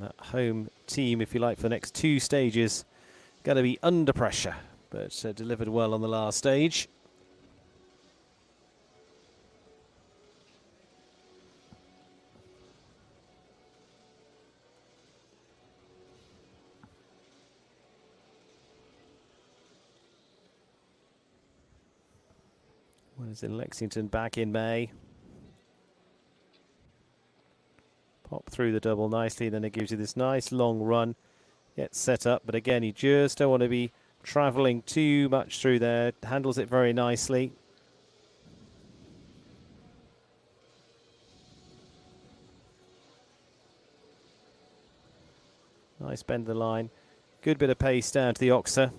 And that home team, if you like, for the next two stages, going to be under pressure, but delivered well on the last stage. Winners in Lexington back in May. Pop through the double nicely, then it gives you this nice long run. Gets set up, but again, you just don't want to be travelling too much through there. Handles it very nicely. Nice bend of the line. Good bit of pace down to the Oxer.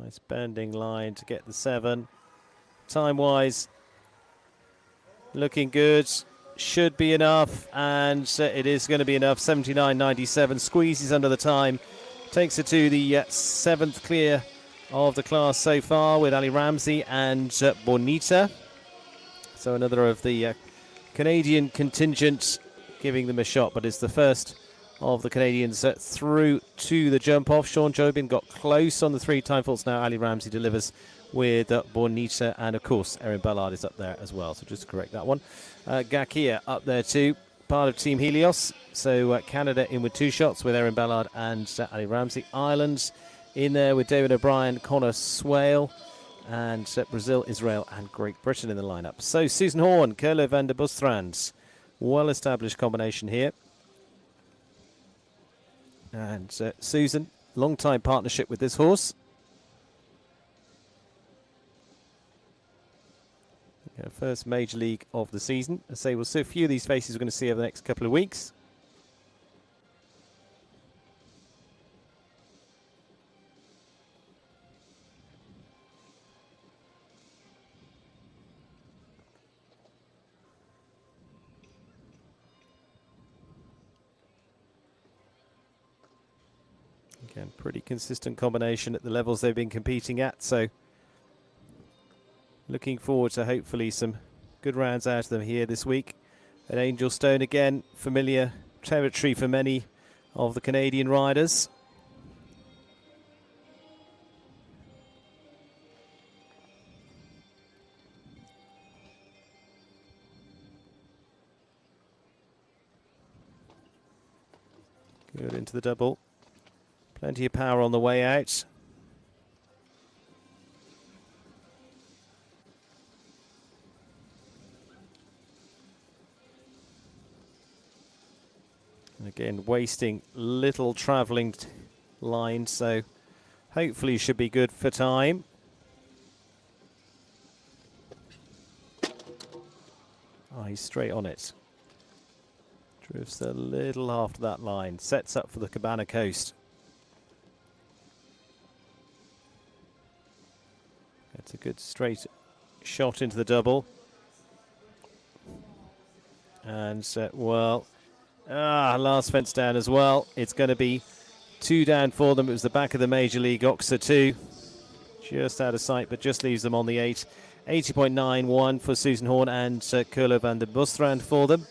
Nice bending line to get the 7. Time-wise, looking good. Should be enough, and it is going to be enough. 79.97, squeezes under the time. Takes it to the 7th clear of the class so far with Ali Ramsey and Bonita. So another of the Canadian contingent giving them a shot, but it's the first of the Canadians through to the jump-off. Sean Jobin got close on the 3 time faults now. Ali Ramsey delivers with Bonita, and of course Erin Ballard is up there as well, so just to correct that one. Gakia up there too, part of Team Helios. So Canada in with 2 shots with Erin Ballard and Ali Ramsey. Ireland in there with David O'Brien, Connor Swale, and Brazil, Israel and Great Britain in the lineup. So Susan Horn, Kurle van der Bustrand, well-established combination here. And Susan, long-time partnership with this horse. First major league of the season. I say we'll see a few of these faces we're going to see over the next couple of weeks. Again, pretty consistent combination at the levels they've been competing at, so looking forward to hopefully some good rounds out of them here this week. At Angelstone again, familiar territory for many of the Canadian riders. Good into the double. Plenty of power on the way out. Again, wasting little travelling line, so hopefully should be good for time. Oh, he's straight on it. Drifts a little after that line. Sets up for the Cabana Coast. That's a good straight shot into the double. And, well... last fence down as well. It's going to be 2 down for them. It was the back of the Major League Oxer 2. Just out of sight, but just leaves them on the 8. 80.91 for Susan Horn and Kurle van der Bustrand for them.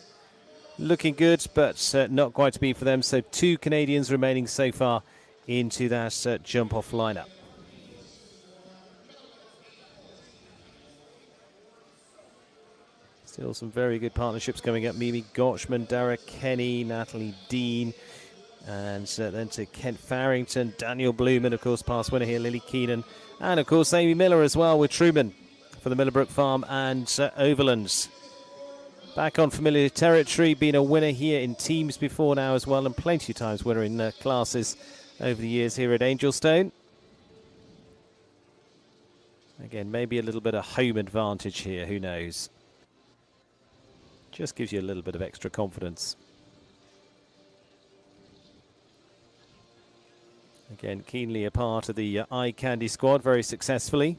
Looking good, but not quite to be for them. So 2 Canadians remaining so far into that jump-off lineup. Still some very good partnerships coming up. Mimi Gotchman, Derek Kenny, Natalie Dean, and then to Kent Farrington, Daniel Bloom, and of course past winner here, Lily Keenan, and of course Amy Miller as well with Truman for the Millbrook Farm and Overlands. Back on familiar territory, been a winner here in teams before now as well, and plenty of times winner in classes over the years here at Angelstone. Again, maybe a little bit of home advantage here, who knows. Just gives you a little bit of extra confidence. Again, keenly a part of the Eye Candy squad, very successfully.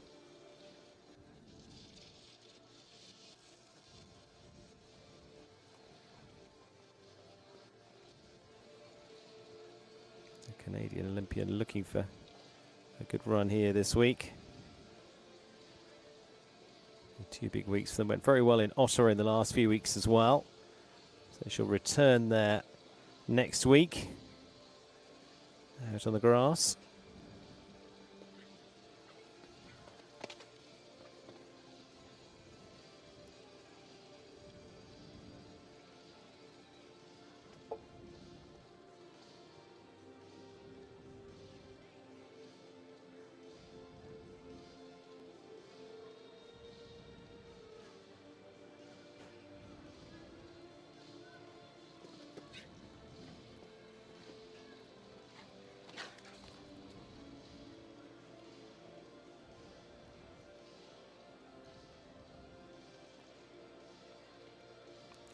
Canadian Olympian looking for a good run here this week. 2 big weeks for them. Went very well in Ottawa in the last few weeks as well. So she'll return there next week. Out on the grass.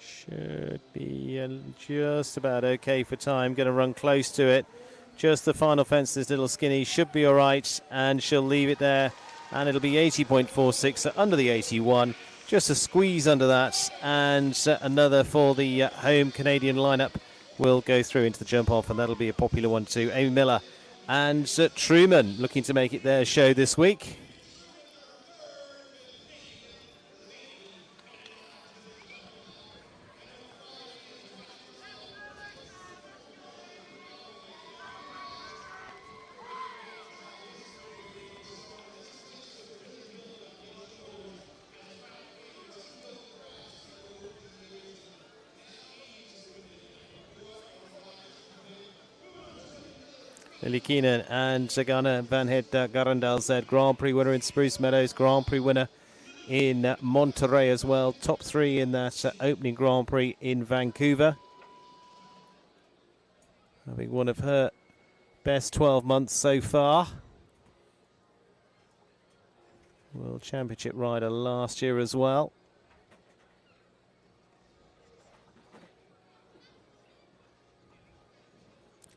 Should be just about okay for time. Going to run close to it. Just the final fence, this little skinny should be all right, and she'll leave it there. And it'll be 80.46, so under the 81. Just a squeeze under that, and another for the home Canadian lineup will go through into the jump off, and that'll be a popular one too. Amy Miller and Truman looking to make it their show this week. Lily Keenan and Sagana Van Het Garandal said Grand Prix winner in Spruce Meadows, Grand Prix winner in Monterey as well. Top 3 in that opening Grand Prix in Vancouver. Having one of her best 12 months so far. World Championship rider last year as well.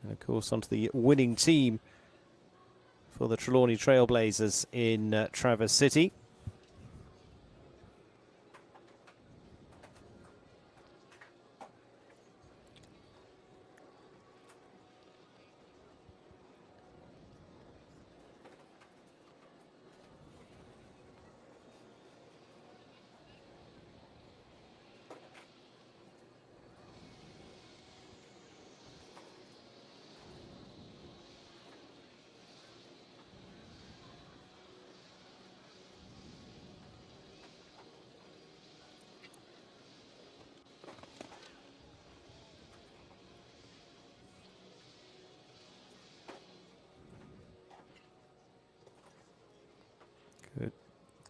And of course onto the winning team for the Trelawney Trailblazers in Traverse City.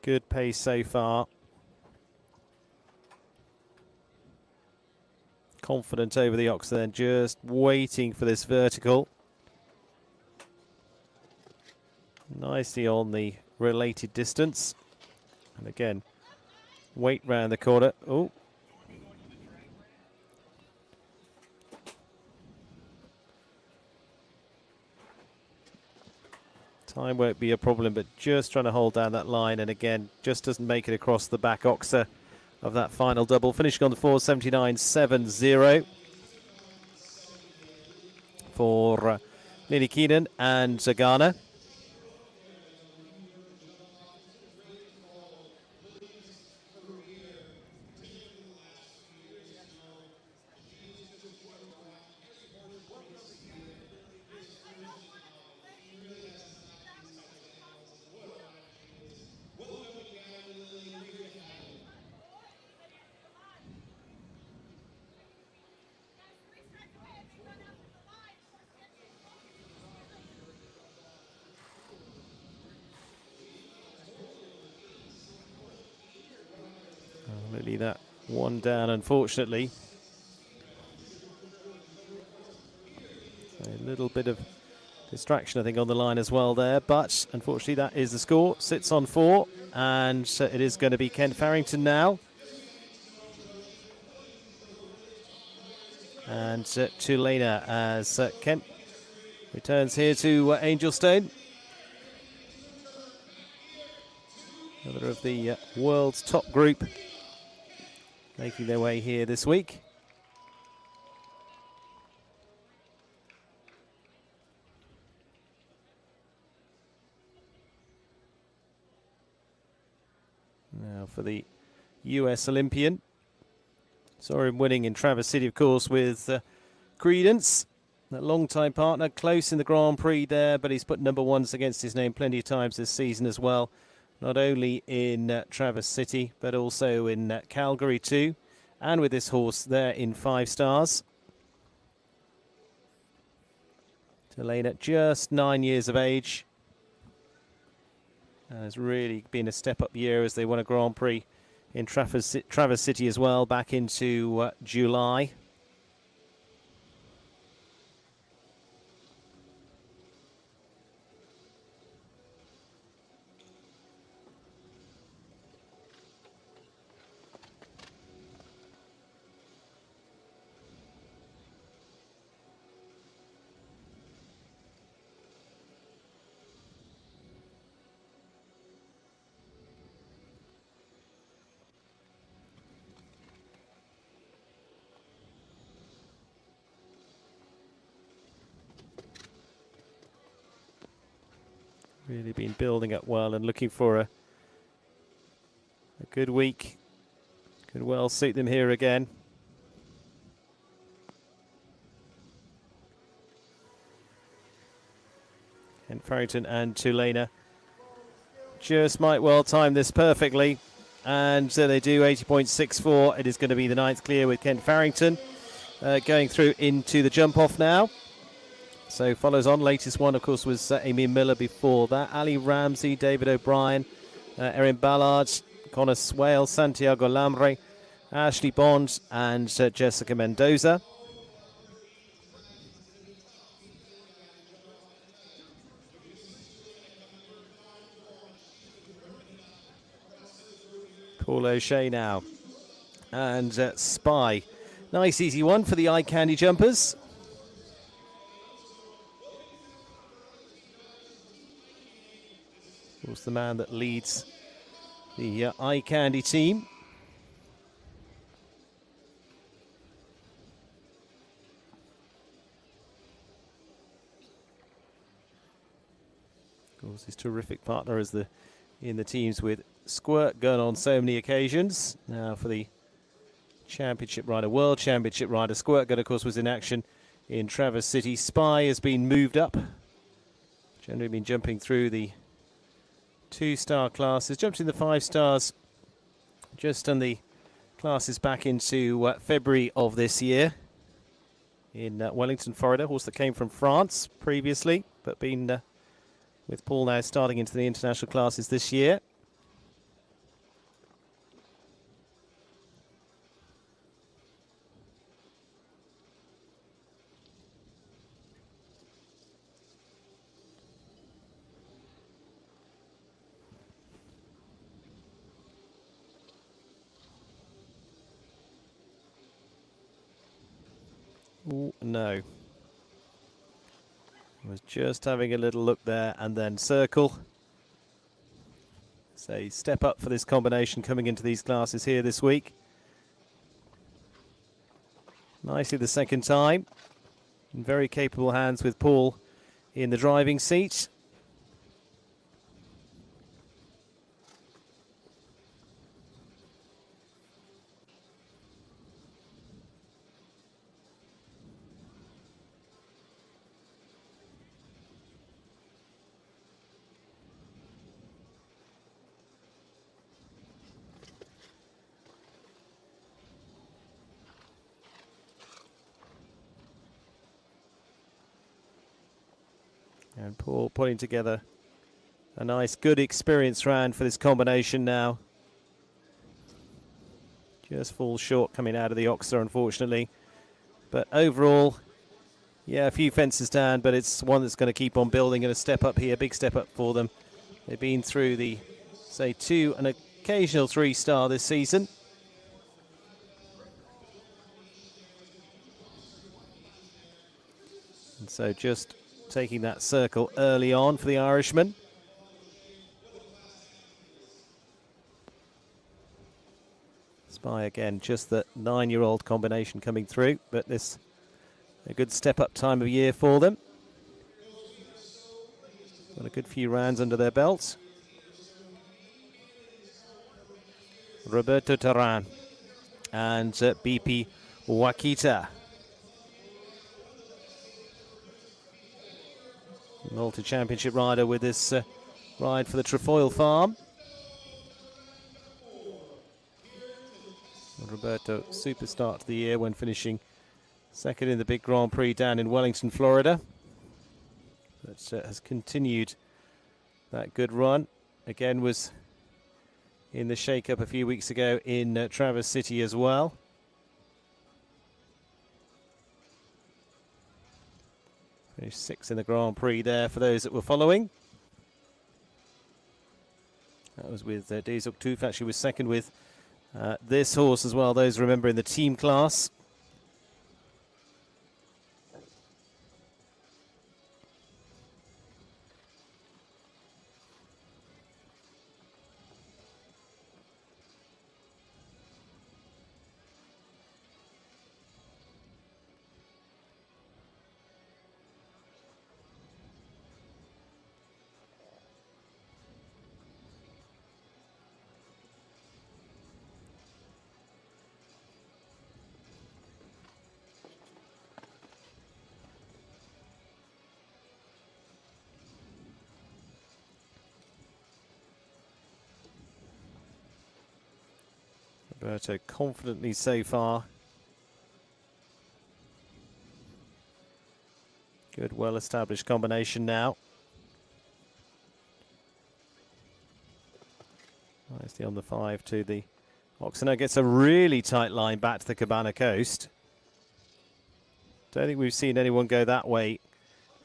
Good pace so far. Confident over the ox then, just waiting for this vertical. Nicely on the related distance. And again, weight round the corner. Oh. Time won't be a problem, but just trying to hold down that line, and again, just doesn't make it across the back oxer of that final double, finishing on the 4:79.70 for Lily Keenan and Zagana. Lily, that one down, unfortunately. A little bit of distraction, I think, on the line as well there, but unfortunately that is the score. Sits on 4, and it is going to be Kent Farrington now. And Tulane as Kent returns here to Angelstone. Another of the world's top group making their way here this week. for the US Olympian. Saw him winning in Traverse City, of course, with Credence, that long-time partner, close in the Grand Prix there, but he's put number ones against his name plenty of times this season as well, not only in Traverse City, but also in Calgary too, and with this horse there in 5 stars. Elena, just 9 years of age, and has really been a step-up year as they won a Grand Prix in Traverse City as well back into July. Really been building up well and looking for a good week. Could well suit them here again. And Farrington and Tulane just might well time this perfectly. And so they do 80.64. It is going to be the 9th clear with Kent Farrington going through into the jump off now. So follows on. Latest one, of course, was Amy Miller before that. Ali Ramsey, David O'Brien, Erin Ballard, Connor Swale, Santiago Lamre, Ashley Bond, and Jessica Mendoza. Paul O'Shea now. And Spy. Nice easy one for the eye candy jumpers. Of course, the man that leads the eye candy team. Of course, his terrific partner is in the teams with Squirt Gun on so many occasions. Now for the championship rider, world championship rider, Squirt Gun, of course, was in action in Traverse City. Spy has been moved up. Generally been jumping through the 2-star classes, jumped in the 5 stars just on the classes back into February of this year in Wellington, Florida. Horse that came from France previously, but been with Paul now starting into the international classes this year. Ooh, no. Was just having a little look there and then circle. So step up for this combination coming into these classes here this week. Nicely the second time. In very capable hands with Paul in the driving seat. And Paul putting together a nice, good experience round for this combination now. Just falls short coming out of the Oxer, unfortunately. But overall, yeah, a few fences down, but it's one that's going to keep on building and a step up here, big step up for them. They've been through the, say, 2 and occasional 3-star this season. And so just taking that circle early on for the Irishman. Spy again, just the 9-year-old combination coming through, but this a good step-up time of year for them. Got a good few rounds under their belts. Roberto Taran and BP Wakita. Multi-championship rider with this ride for the Trefoil Farm. Roberto, super start to the year when finishing second in the big Grand Prix down in Wellington, Florida. But has continued that good run. Again, was in the shake-up a few weeks ago in Traverse City as well. Finished sixth in the Grand Prix there for those that were following. That was with Dezok Toof, actually was second with this horse as well, those remember in the team class. Roberto confidently so far. Good, well-established combination now. Nicely on the 5 to the Oxenor. Gets a really tight line back to the Cabana Coast. Don't think we've seen anyone go that way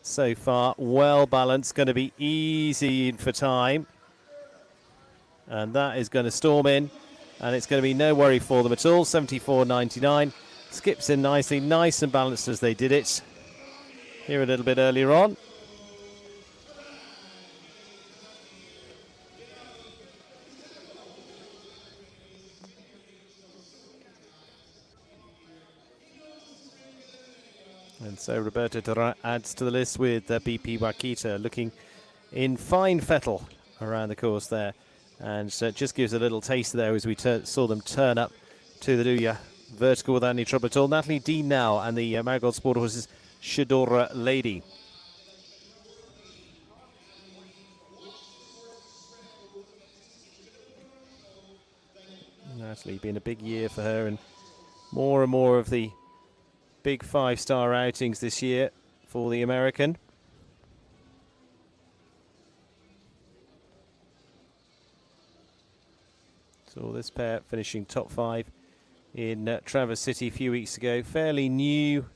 so far. Well balanced, going to be easy for time. And that is going to storm in. And it's going to be no worry for them at all. 74.99. Skips in nicely, nice and balanced as they did it here a little bit earlier on. And so Roberto Terra adds to the list with BP Wakita looking in fine fettle around the course there. And just gives a little taste there as we saw them turn up to the Luya vertical without any trouble at all. Natalie Dean now and the Marigold Sport Horses Shadora Lady. Natalie been a big year for her and more of the big 5-star outings this year for the American. So this pair finishing top 5 in Traverse City a few weeks ago. Fairly new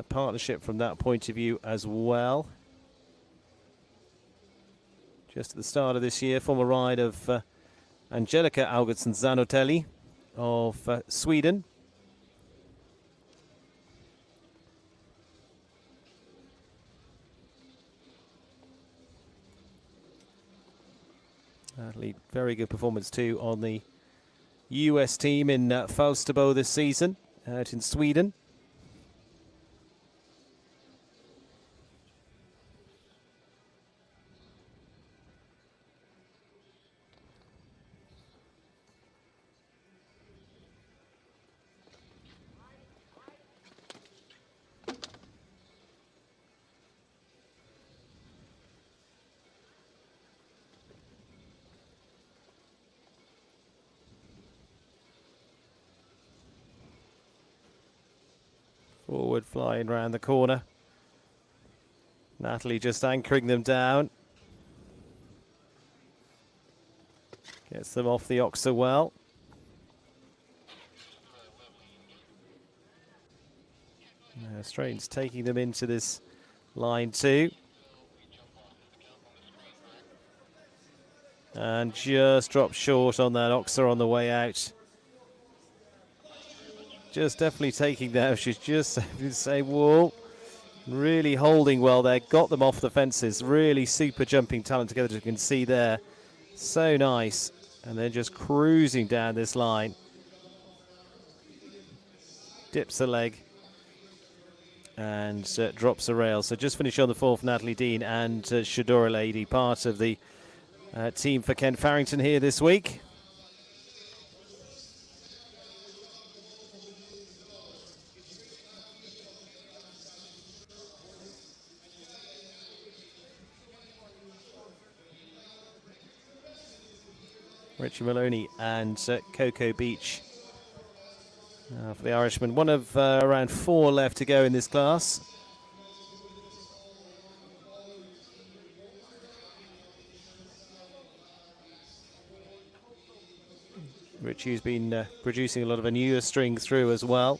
partnership from that point of view as well. Just at the start of this year, former ride of Angelica Algotsson Zanotelli of Sweden. Very good performance too on the US team in Falsterbo this season, out in Sweden. Forward flying round the corner. Natalie just anchoring them down. Gets them off the Oxer well. Straightens taking them into this line 2. And just dropped short on that Oxer on the way out. Just definitely taking them. She's just say, whoa, really holding well there. Got them off the fences. Really super jumping talent together, as you can see there. So nice. And then just cruising down this line. Dips a leg and drops a rail. So just finished on the 4th, Natalie Dean and Shadora Lady, part of the team for Ken Farrington here this week. Richie Maloney and Cocoa Beach. For the Irishman, one of around 4 left to go in this class. Richie's been producing a lot of a newer string through as well.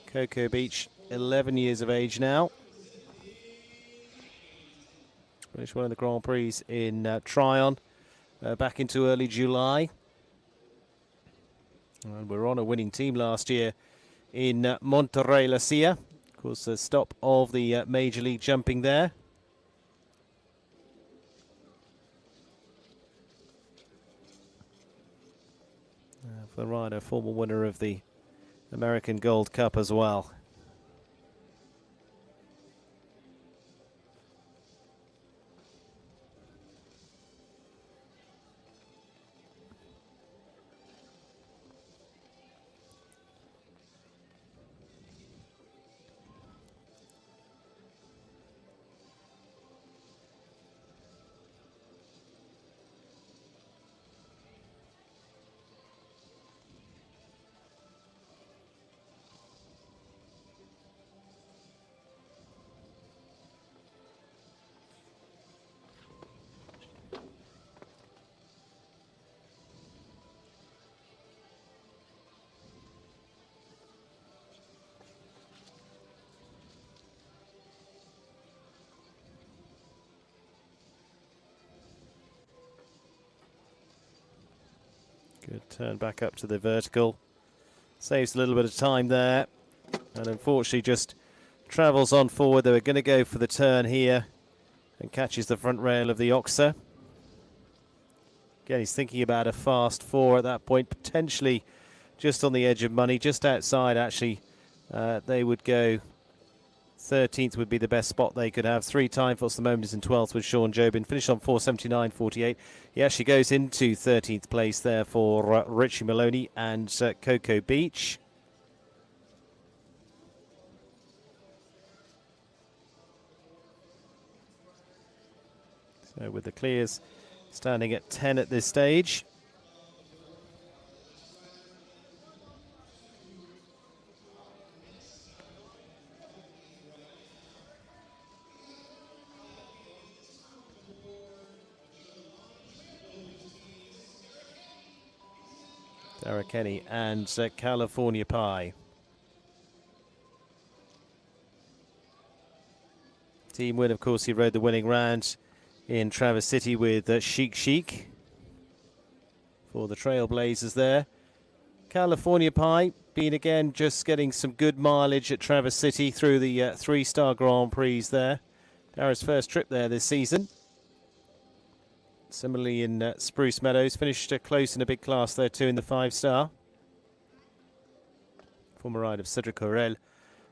Cocoa Beach, 11 years of age now. Finished one of the Grand Prix in Tryon back into early July. And we're on a winning team last year in Monterrey La Silla. Of course, the stop of the Major League jumping there. For the rider, former winner of the American Gold Cup as well. Good turn back up to the vertical. Saves a little bit of time there. And unfortunately just travels on forward. They were going to go for the turn here and catches the front rail of the Oxa. Again, he's thinking about a fast 4 at that point, potentially just on the edge of money, just outside actually. They would go 13th would be the best spot they could have. 3 time for the moment is in 12th with Sean Jobin. Finished on 4:79.48. He actually goes into 13th place there for Richie Maloney and Cocoa Beach. So with the clears standing at 10 at this stage. Dara Kenny and California Pie. Team win, of course, he rode the winning round in Traverse City with Chic Chic for the Trailblazers there. California Pie been again just getting some good mileage at Traverse City through the 3-star Grand Prix there. Dara's first trip there this season. Similarly in Spruce Meadows, finished close in a big class there too in the 5-star. Former rider of Cedric Aurel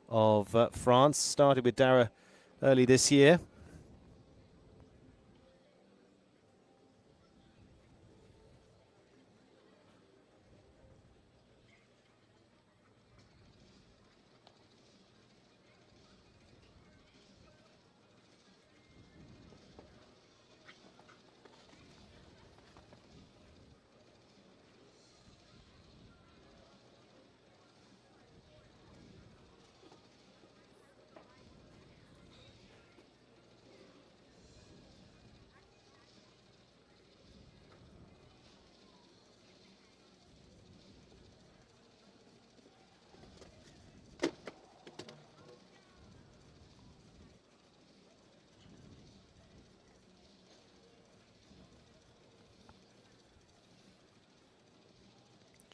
of France. Started with Dara early this year.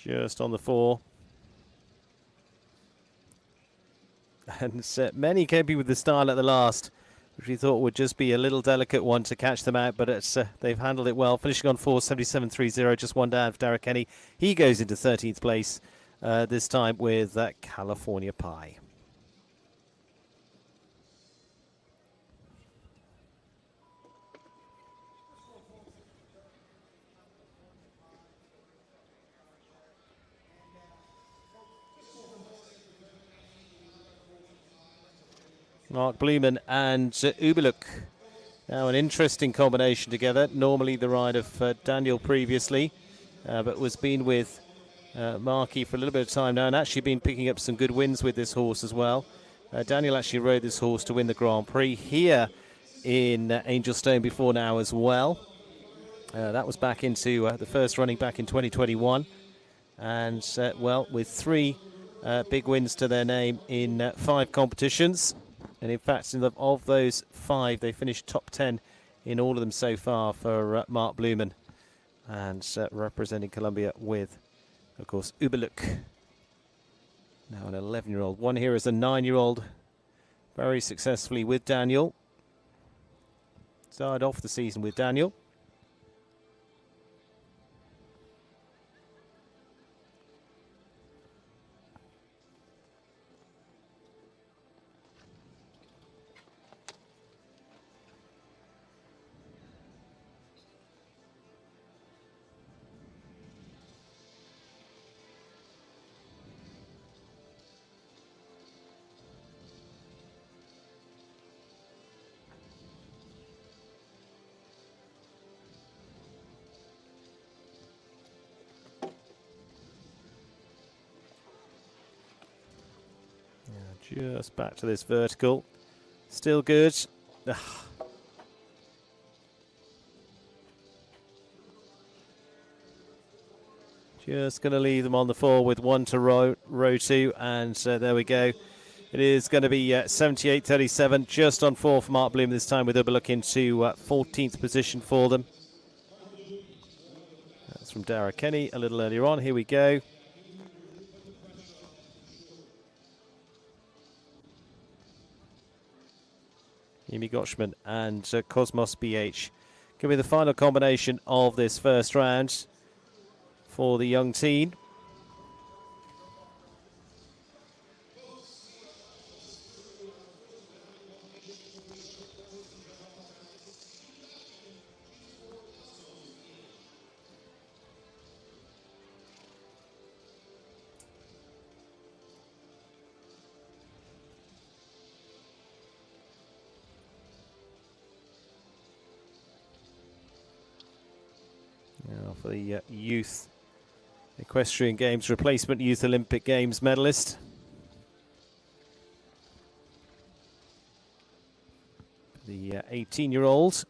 Just on the 4. And many came with the style at the last, which we thought would just be a little delicate one to catch them out, but it's, they've handled it well. Finishing on 4:77.30, just one down for Dara Kenny. He goes into 13th place this time with California Pie. Mark Blumen and Ubeluk. Now an interesting combination together. Normally the ride of Daniel previously. but was been with Markey for a little bit of time now, and actually been picking up some good wins with this horse as well. Daniel actually rode this horse to win the Grand Prix here in Angelstone before now as well. That was back into the first running back in 2021. And, well, with 3 big wins to their name in 5 competitions. And, in fact, of those 5, they finished top 10 in all of them so far for Mark Blumen. And representing Colombia with, of course, Uberluk. Now an 11-year-old. One here is a 9-year-old. Very successfully with Daniel. Started off the season with Daniel. Just back to this vertical. Still good. Just going to leave them on the 4 with 1 to row 2. And there we go. It is going to be 78.37, just on 4 for Mark Bloom this time, with Uberluk into 14th position for them. That's from Dara Kenny a little earlier on. Here we go. Yemi Gochman and Cosmos BH. Going to be the final combination of this first round for the young teen. Now for the youth Equestrian Games replacement Youth Olympic Games medalist. The 18-year-old.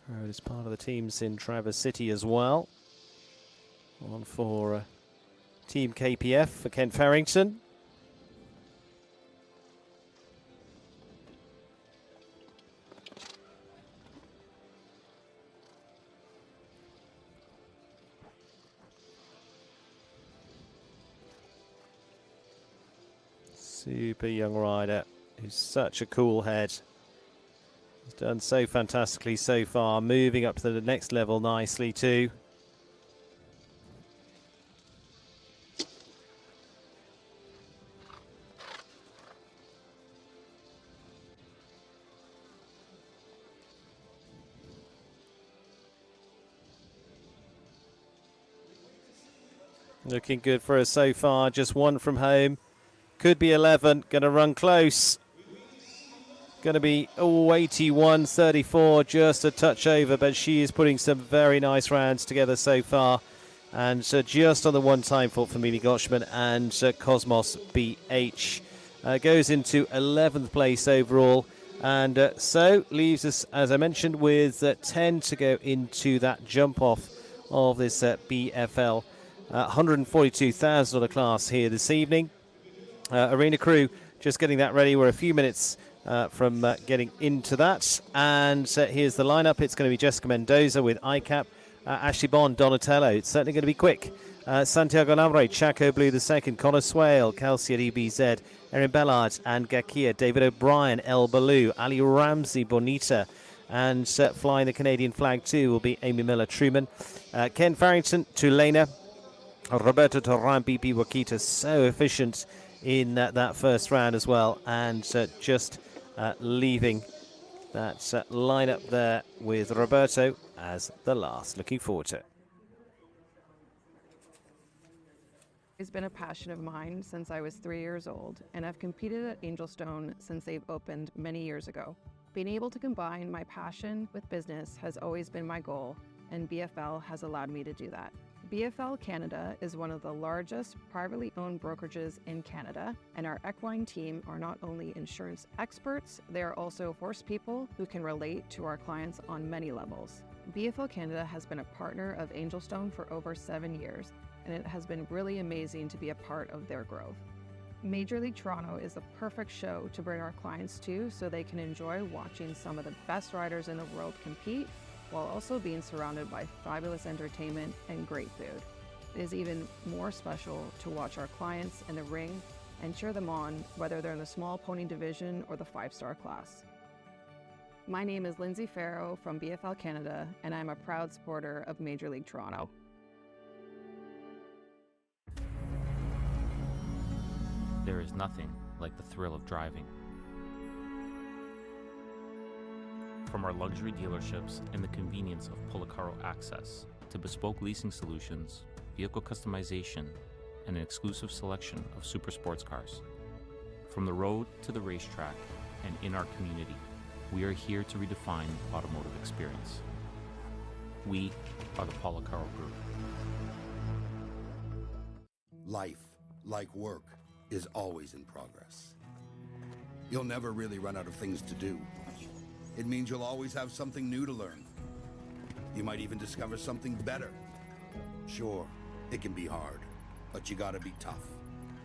Rode as part of the teams in Traverse City as well. On for Team KPF for Kent Farrington. Super young rider who's such a cool head. He's done so fantastically so far, moving up to the next level nicely too. Looking good for us so far, just 1 from home. Could be 11, going to run close. Going to be 81.34, just a touch over, but she is putting some very nice rounds together so far. And just on the 1 time fault for Mimi Gochman and Cosmos BH. Goes into 11th place overall. And so leaves us, as I mentioned, with 10 to go into that jump off of this BFL $142,000 class here this evening. Arena crew just getting that ready. We're a few minutes from getting into that. And here's the lineup. It's going to be Jessica Mendoza with ICAP, Ashley Bond, Donatello. It's certainly going to be quick. Santiago Lambre, Chaco Blue II, Connor Swale, Kelsey at EBZ, Erin Bellard and Gakia, David O'Brien, El Baloo, Ali Ramsey, Bonita. And flying the Canadian flag too will be Amy Miller Truman. Ken Farrington, Tulena, Roberto Torran, BP Wakita, so efficient in that first round as well, and just leaving that lineup there with Roberto as the last. Looking forward to it. It's been a passion of mine since I was 3 years old, and I've competed at Angelstone since they've opened many years ago. Being able to combine my passion with business has always been my goal, and BFL has allowed me to do that. BFL Canada is one of the largest privately owned brokerages in Canada, and our equine team are not only insurance experts, they are also horse people who can relate to our clients on many levels. BFL Canada has been a partner of Angelstone for over 7 years, and it has been really amazing to be a part of their growth. Major League Toronto is the perfect show to bring our clients to so they can enjoy watching some of the best riders in the world compete while also being surrounded by fabulous entertainment and great food. It is even more special to watch our clients in the ring and cheer them on, whether they're in the small pony division or the 5-star class. My name is Lindsay Farrow from BFL Canada, and I'm a proud supporter of Major League Toronto. There is nothing like the thrill of driving. From our luxury dealerships and the convenience of Policaro access to bespoke leasing solutions, vehicle customization, and an exclusive selection of super sports cars. From the road to the racetrack and in our community, we are here to redefine the automotive experience. We are the Policaro Group. Life, like work, is always in progress. You'll never really run out of things to do. It means you'll always have something new to learn. You might even discover something better. Sure, it can be hard, but you gotta be tough,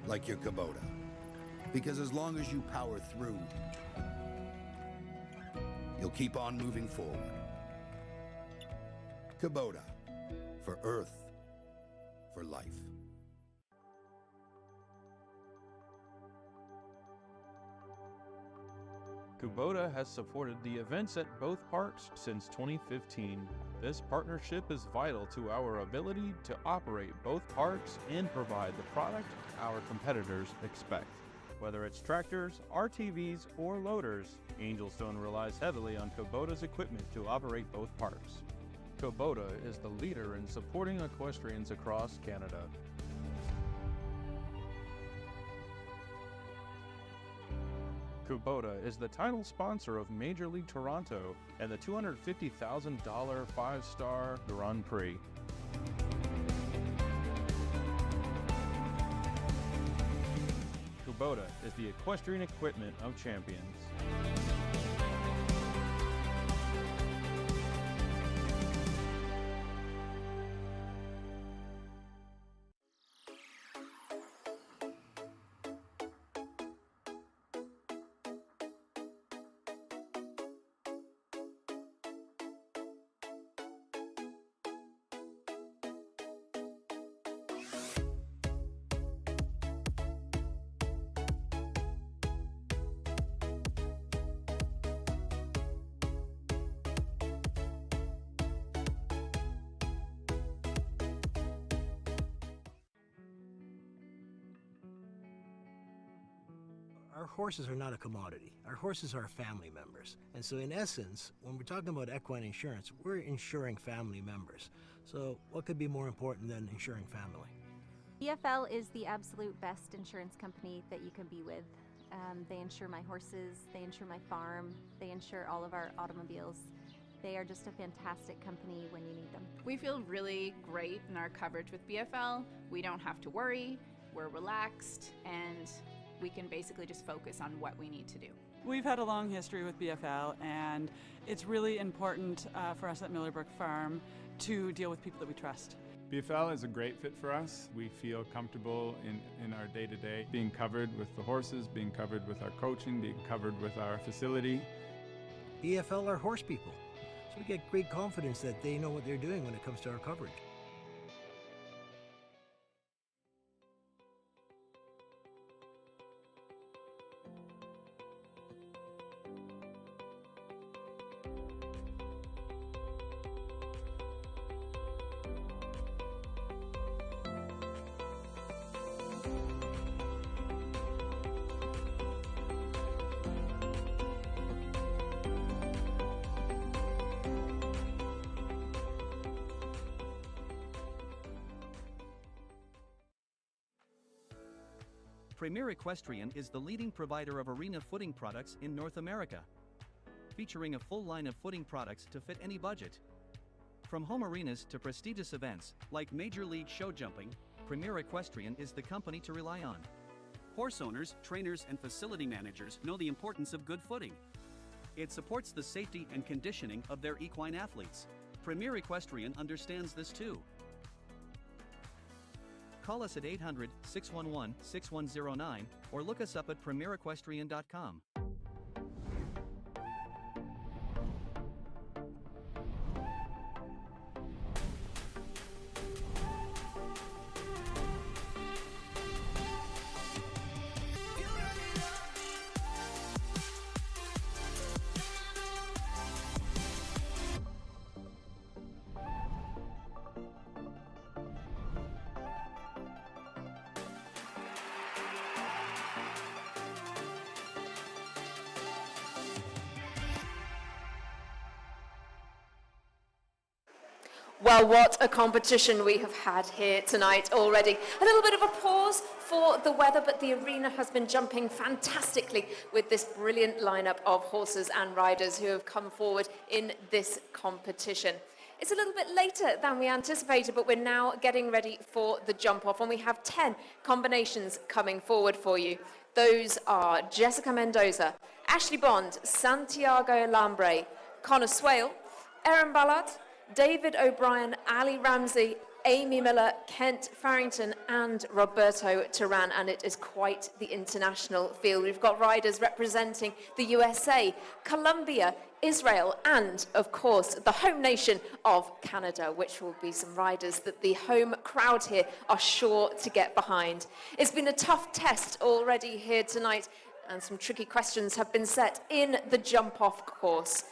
like your Kubota. Because as long as you power through, you'll keep on moving forward. Kubota, for Earth, for life. Kubota has supported the events at both parks since 2015. This partnership is vital to our ability to operate both parks and provide the product our competitors expect. Whether it's tractors, RTVs, or loaders, Angelstone relies heavily on Kubota's equipment to operate both parks. Kubota is the leader in supporting equestrians across Canada. Kubota is the title sponsor of Major League Toronto and the $250,000 5-star Grand Prix. Kubota is the equestrian equipment of champions. Our horses are not a commodity. Our horses are family members. And so in essence, when we're talking about equine insurance, we're insuring family members. So what could be more important than insuring family? BFL is the absolute best insurance company that you can be with. They insure my horses, they insure my farm, they insure all of our automobiles. They are just a fantastic company when you need them. We feel really great in our coverage with BFL. We don't have to worry, we're relaxed, and we can basically just focus on what we need to do. We've had a long history with BFL, and it's really important for us at Millerbrook Farm to deal with people that we trust. BFL is a great fit for us. We feel comfortable in our day-to-day, being covered with the horses, being covered with our coaching, being covered with our facility. BFL are horse people, so we get great confidence that they know what they're doing when it comes to our coverage. Premier Equestrian is the leading provider of arena footing products in North America, featuring a full line of footing products to fit any budget. From home arenas to prestigious events, like Major League show jumping, Premier Equestrian is the company to rely on. Horse owners, trainers, and facility managers know the importance of good footing. It supports the safety and conditioning of their equine athletes. Premier Equestrian understands this too. Call us at 800-611-6109 or look us up at premierequestrian.com. Well, what a competition we have had here tonight already. A little bit of a pause for the weather, but the arena has been jumping fantastically with this brilliant lineup of horses and riders who have come forward in this competition. It's a little bit later than we anticipated, but we're now getting ready for the jump off, and we have 10 combinations coming forward for you. Those are Jessica Mendoza, Ashley Bond, Santiago Lambre, Connor Swale, Erin Ballard, David O'Brien, Ali Ramsey, Amy Miller, Kent Farrington and Roberto Turan, and it is quite the international field. We've got riders representing the USA, Colombia, Israel and, of course, the home nation of Canada, which will be some riders that the home crowd here are sure to get behind. It's been a tough test already here tonight, and some tricky questions have been set in the jump-off course.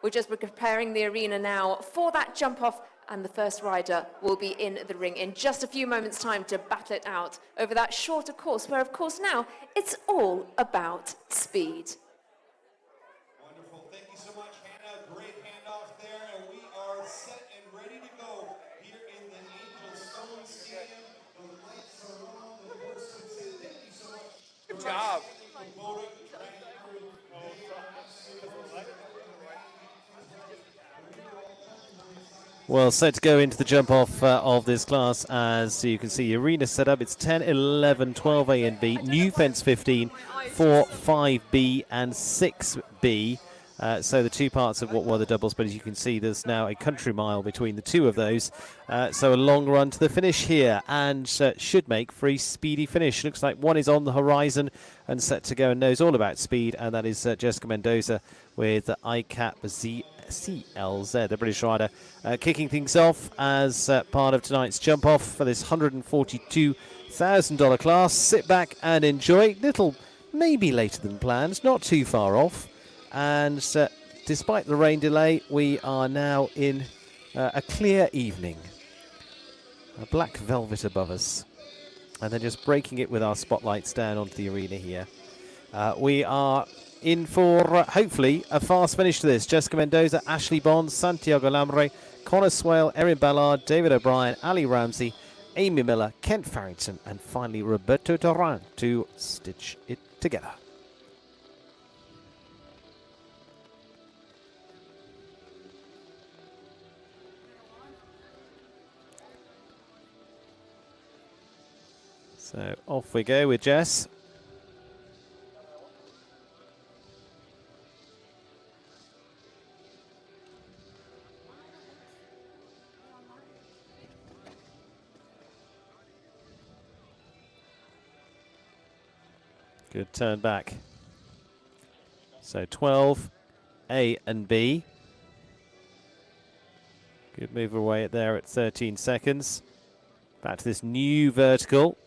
We're just preparing the arena now for that jump off, and the first rider will be in the ring in just a few moments' time to battle it out over that shorter course, where of course now it's all about speed. Wonderful. Thank you so much, Hannah. Great handoff there, and we are set and ready to go here in the Angel Stone Stadium. The lights are on, the horses in. Thank you so much. Good job. Well, set to go into the jump-off of this class. As you can see, arena set up. It's 10, 11, 12A and B, new fence 15, 4, 5B and 6B. So the two parts of what were the doubles, but as you can see, there's now a country mile between the two of those. So a long run to the finish here, and should make for a speedy finish. Looks like one is on the horizon and set to go and knows all about speed, and that is Jessica Mendoza with ICAP CLZ, the British rider, kicking things off as part of tonight's jump off for this $142,000 class. Sit back and enjoy. Little, maybe later than planned, not too far off. And despite the rain delay, we are now in a clear evening. A black velvet above us. And then just breaking it with our spotlights down onto the arena here. We are in for, hopefully, a fast finish to this. Jessica Mendoza, Ashley Bond, Santiago Lambre, Connor Swale, Erin Ballard, David O'Brien, Ali Ramsey, Amy Miller, Kent Farrington, and finally Roberto Turan to stitch it together. So off we go with Jess. Good turn back. So 12, A and B. Good move away at there at 13 seconds. Back to this new vertical.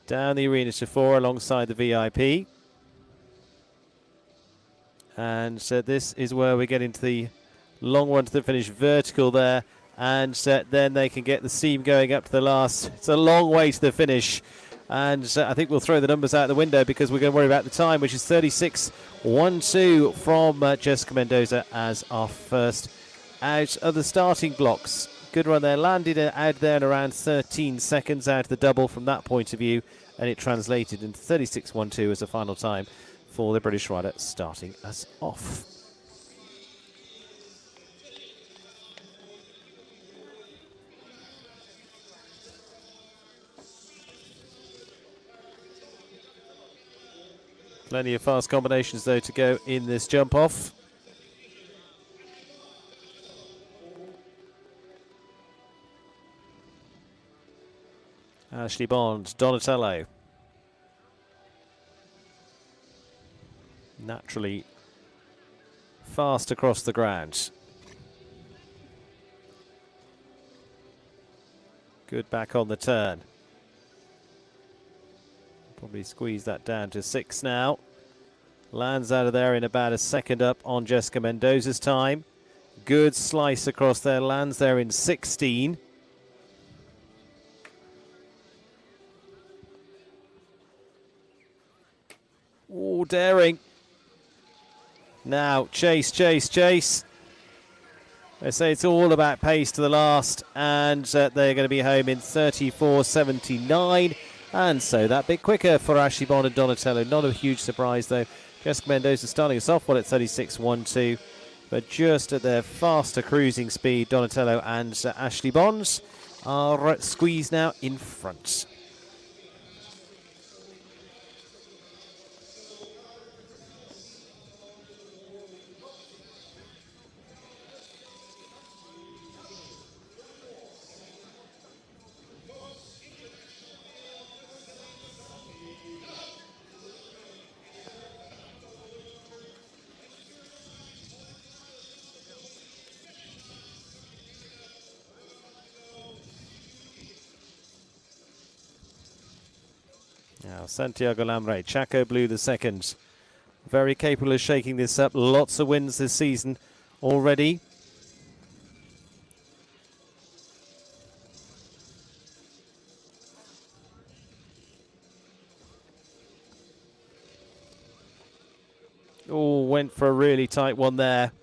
Down the arena to 4 alongside the VIP. And this is where we get into the long one to the finish vertical there. And then they can get the steam going up to the last. It's a long way to the finish. And I think we'll throw the numbers out the window because we're going to worry about the time, which is 36.12 from Jessica Mendoza as our first out of the starting blocks. Good run there, landed out there in around 13 seconds out of the double from that point of view. and it translated into 36.12 as the final time for the British rider starting us off. Plenty of fast combinations, though, to go in this jump-off. Ashley Bond, Donatello. Naturally fast across the ground. Good back on the turn. Probably squeeze that down to 6 now. Lands out of there in about a second up on Jessica Mendoza's time. Good slice across there, lands there in 16. Oh, daring. Now, chase, chase, chase. They say it's all about pace to the last, and they're going to be home in 34.79. And so that bit quicker for Ashley Bond and Donatello. Not a huge surprise, though. Jessica Mendoza starting us off well at 36.12. But just at their faster cruising speed, Donatello and Ashley Bonds are squeezed now in front. Now, Santiago Lamre, Chaco Blue the second. Very capable of shaking this up. Lots of wins this season already. Oh, went for a really tight one there.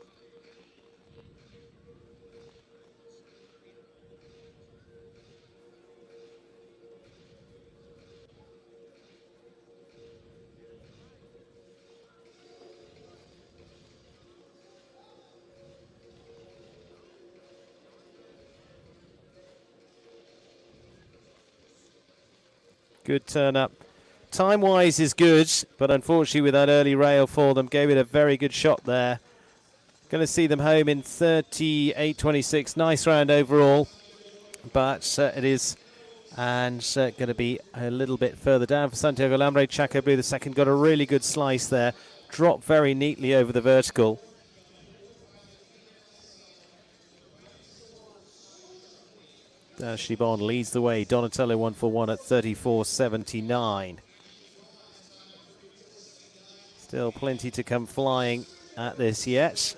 Good turn up. Time-wise is good, but unfortunately with that early rail for them, gave it a very good shot there. Going to see them home in 38.26. Nice round overall, but it is, and going to be a little bit further down for Santiago Lamre. Chaco Blue the second got a really good slice there. Dropped very neatly over the vertical. Ashley Bond leads the way. Donatello 1 for 1 at 34.79. Still plenty to come flying at this yet.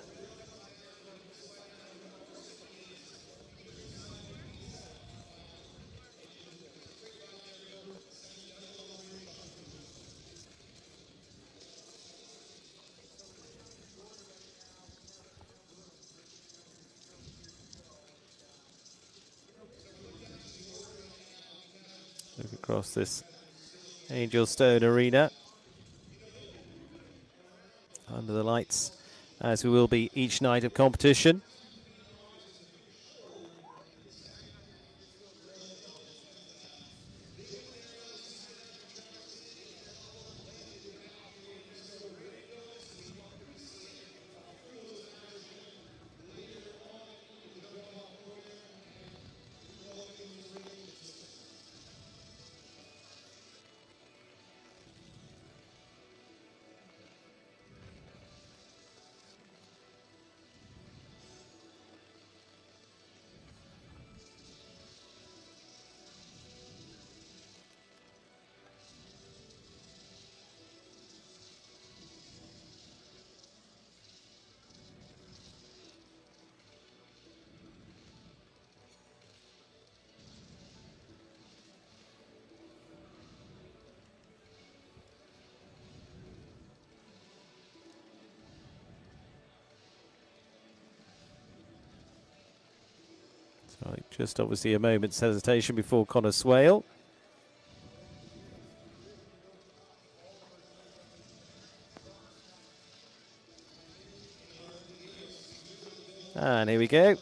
Look across this Angel Stone Arena. Under the lights, as we will be each night of competition. So just obviously a moment's hesitation before Connor Swale. And here we go.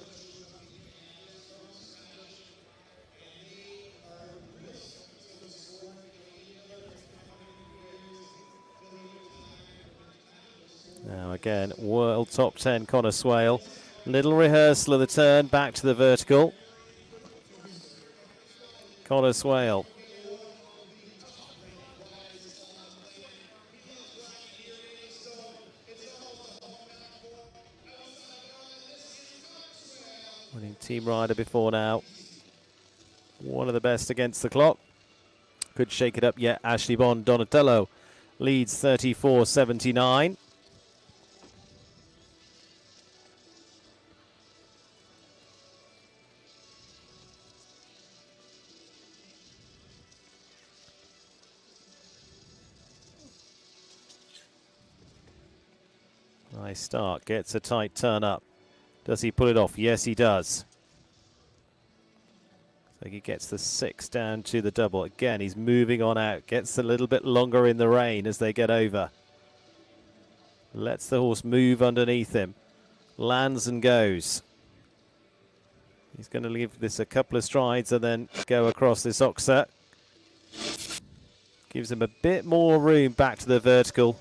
Now again, world top 10 Connor Swale. Little rehearsal of the turn, back to the vertical. Connor Swale. Winning team rider before now. One of the best against the clock. Could shake it up yet. Ashley Bond Donatello leads 34.79. Nice start. Gets a tight turn up. Does he pull it off? Yes, he does. So he gets the 6 down to the double. Again, he's moving on out. Gets a little bit longer in the rain as they get over. Lets the horse move underneath him. Lands and goes. He's going to leave this a couple of strides and then go across this oxer. Gives him a bit more room back to the vertical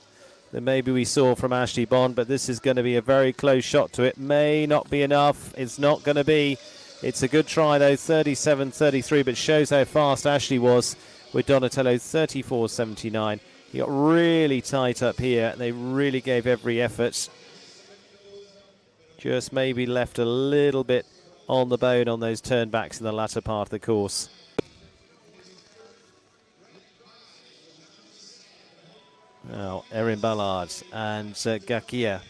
than maybe we saw from Ashley Bond, but this is going to be a very close shot to it. May not be enough. It's not going to be. It's a good try, though, 37.33, but shows how fast Ashley was with Donatello, 34.79. He got really tight up here. They really gave every effort. Just maybe left a little bit on the bone on those turnbacks in the latter part of the course. Now, Erin Ballard and Gakia.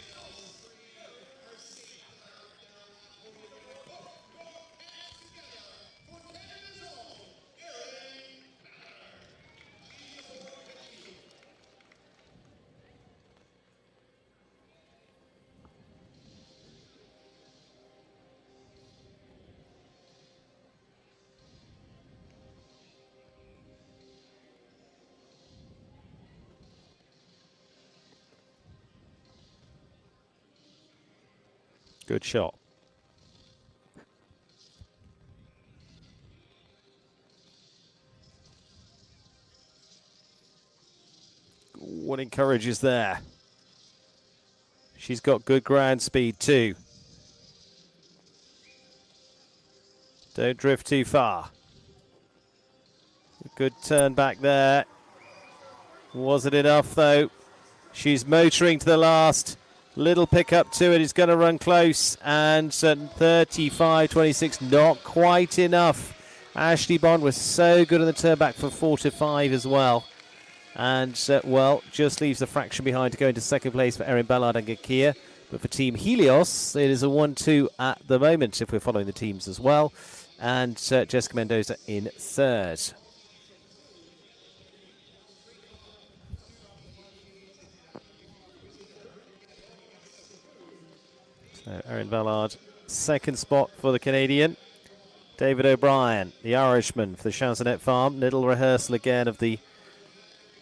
Good shot. What encourages there? She's got good ground speed too. Don't drift too far. Good turn back there. Was it enough though? She's motoring to the last. Little pick up to it. It's going to run close. And 35.26, not quite enough. Ashley Bond was so good on the turn back for 4 to 5 as well. And, well, just leaves a fraction behind to go into second place for Erin Ballard and Gakia. But for Team Helios, it is a 1-2 at the moment, if we're following the teams as well. And Jessica Mendoza in third. So Erin Ballard, second spot for the Canadian. David O'Brien, the Irishman for the Chanzonet Farm. Little rehearsal again of the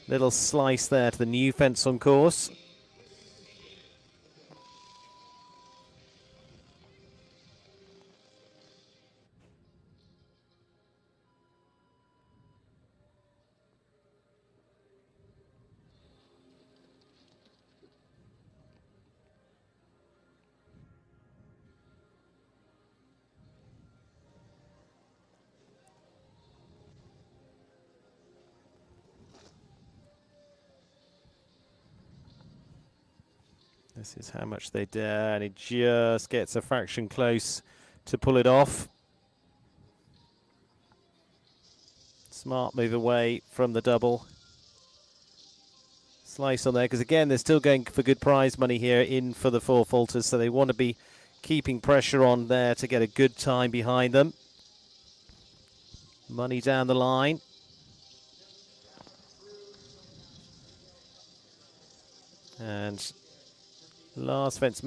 little slice there to the new fence on course. This is how much they dare, and he just gets a fraction close to pull it off. Smart move away from the double. Slice on there, because again, they're still going for good prize money here in for the 4 falters, so they want to be keeping pressure on there to get a good time behind them. Money down the line. And last fence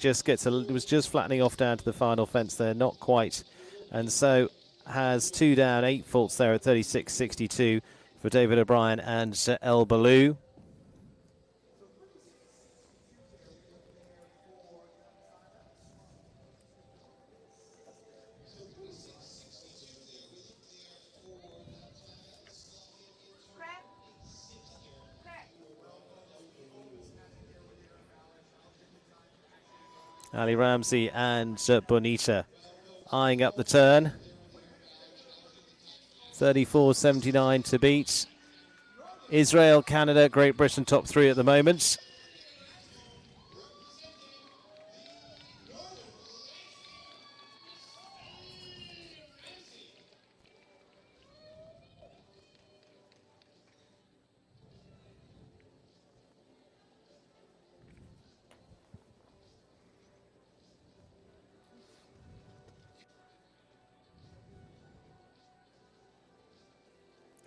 just gets it was just flattening off down to the final fence there, not quite. And so has 2 down, 8 faults there at 36.62 for David O'Brien and El Baloo. Ali Ramsey and Bonita eyeing up the turn. 34.79 to beat. Israel, Canada, Great Britain top three at the moment.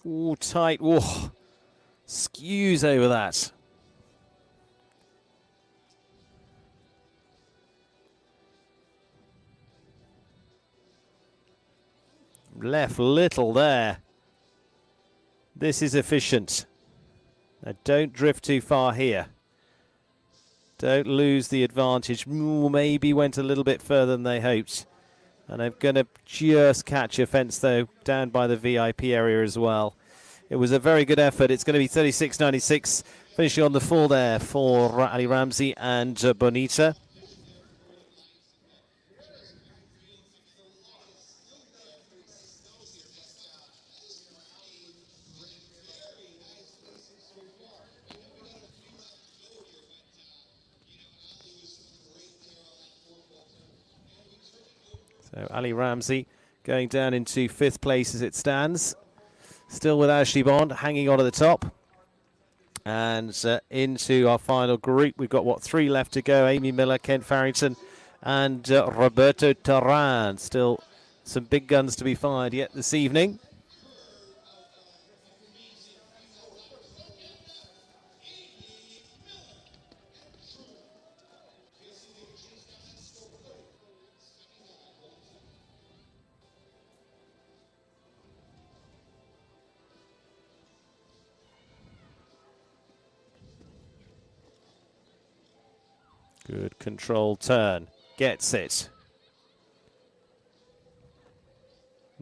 Ooh, tight. Ooh. Skews over that. Left little there. This is efficient. Now don't drift too far here. Don't lose the advantage. Ooh, maybe went a little bit further than they hoped. And I'm going to just catch a fence, though, down by the VIP area as well. It was a very good effort. It's going to be 36.96, finishing on the full there for Ali Ramsey and Bonita. So Ali Ramsey going down into 5th place as it stands. Still with Ashley Bond hanging on at the top. And into our final group, we've got, 3 left to go. Amy Miller, Ken Farrington, and Roberto Taran. Still some big guns to be fired yet this evening. Good control turn. Gets it.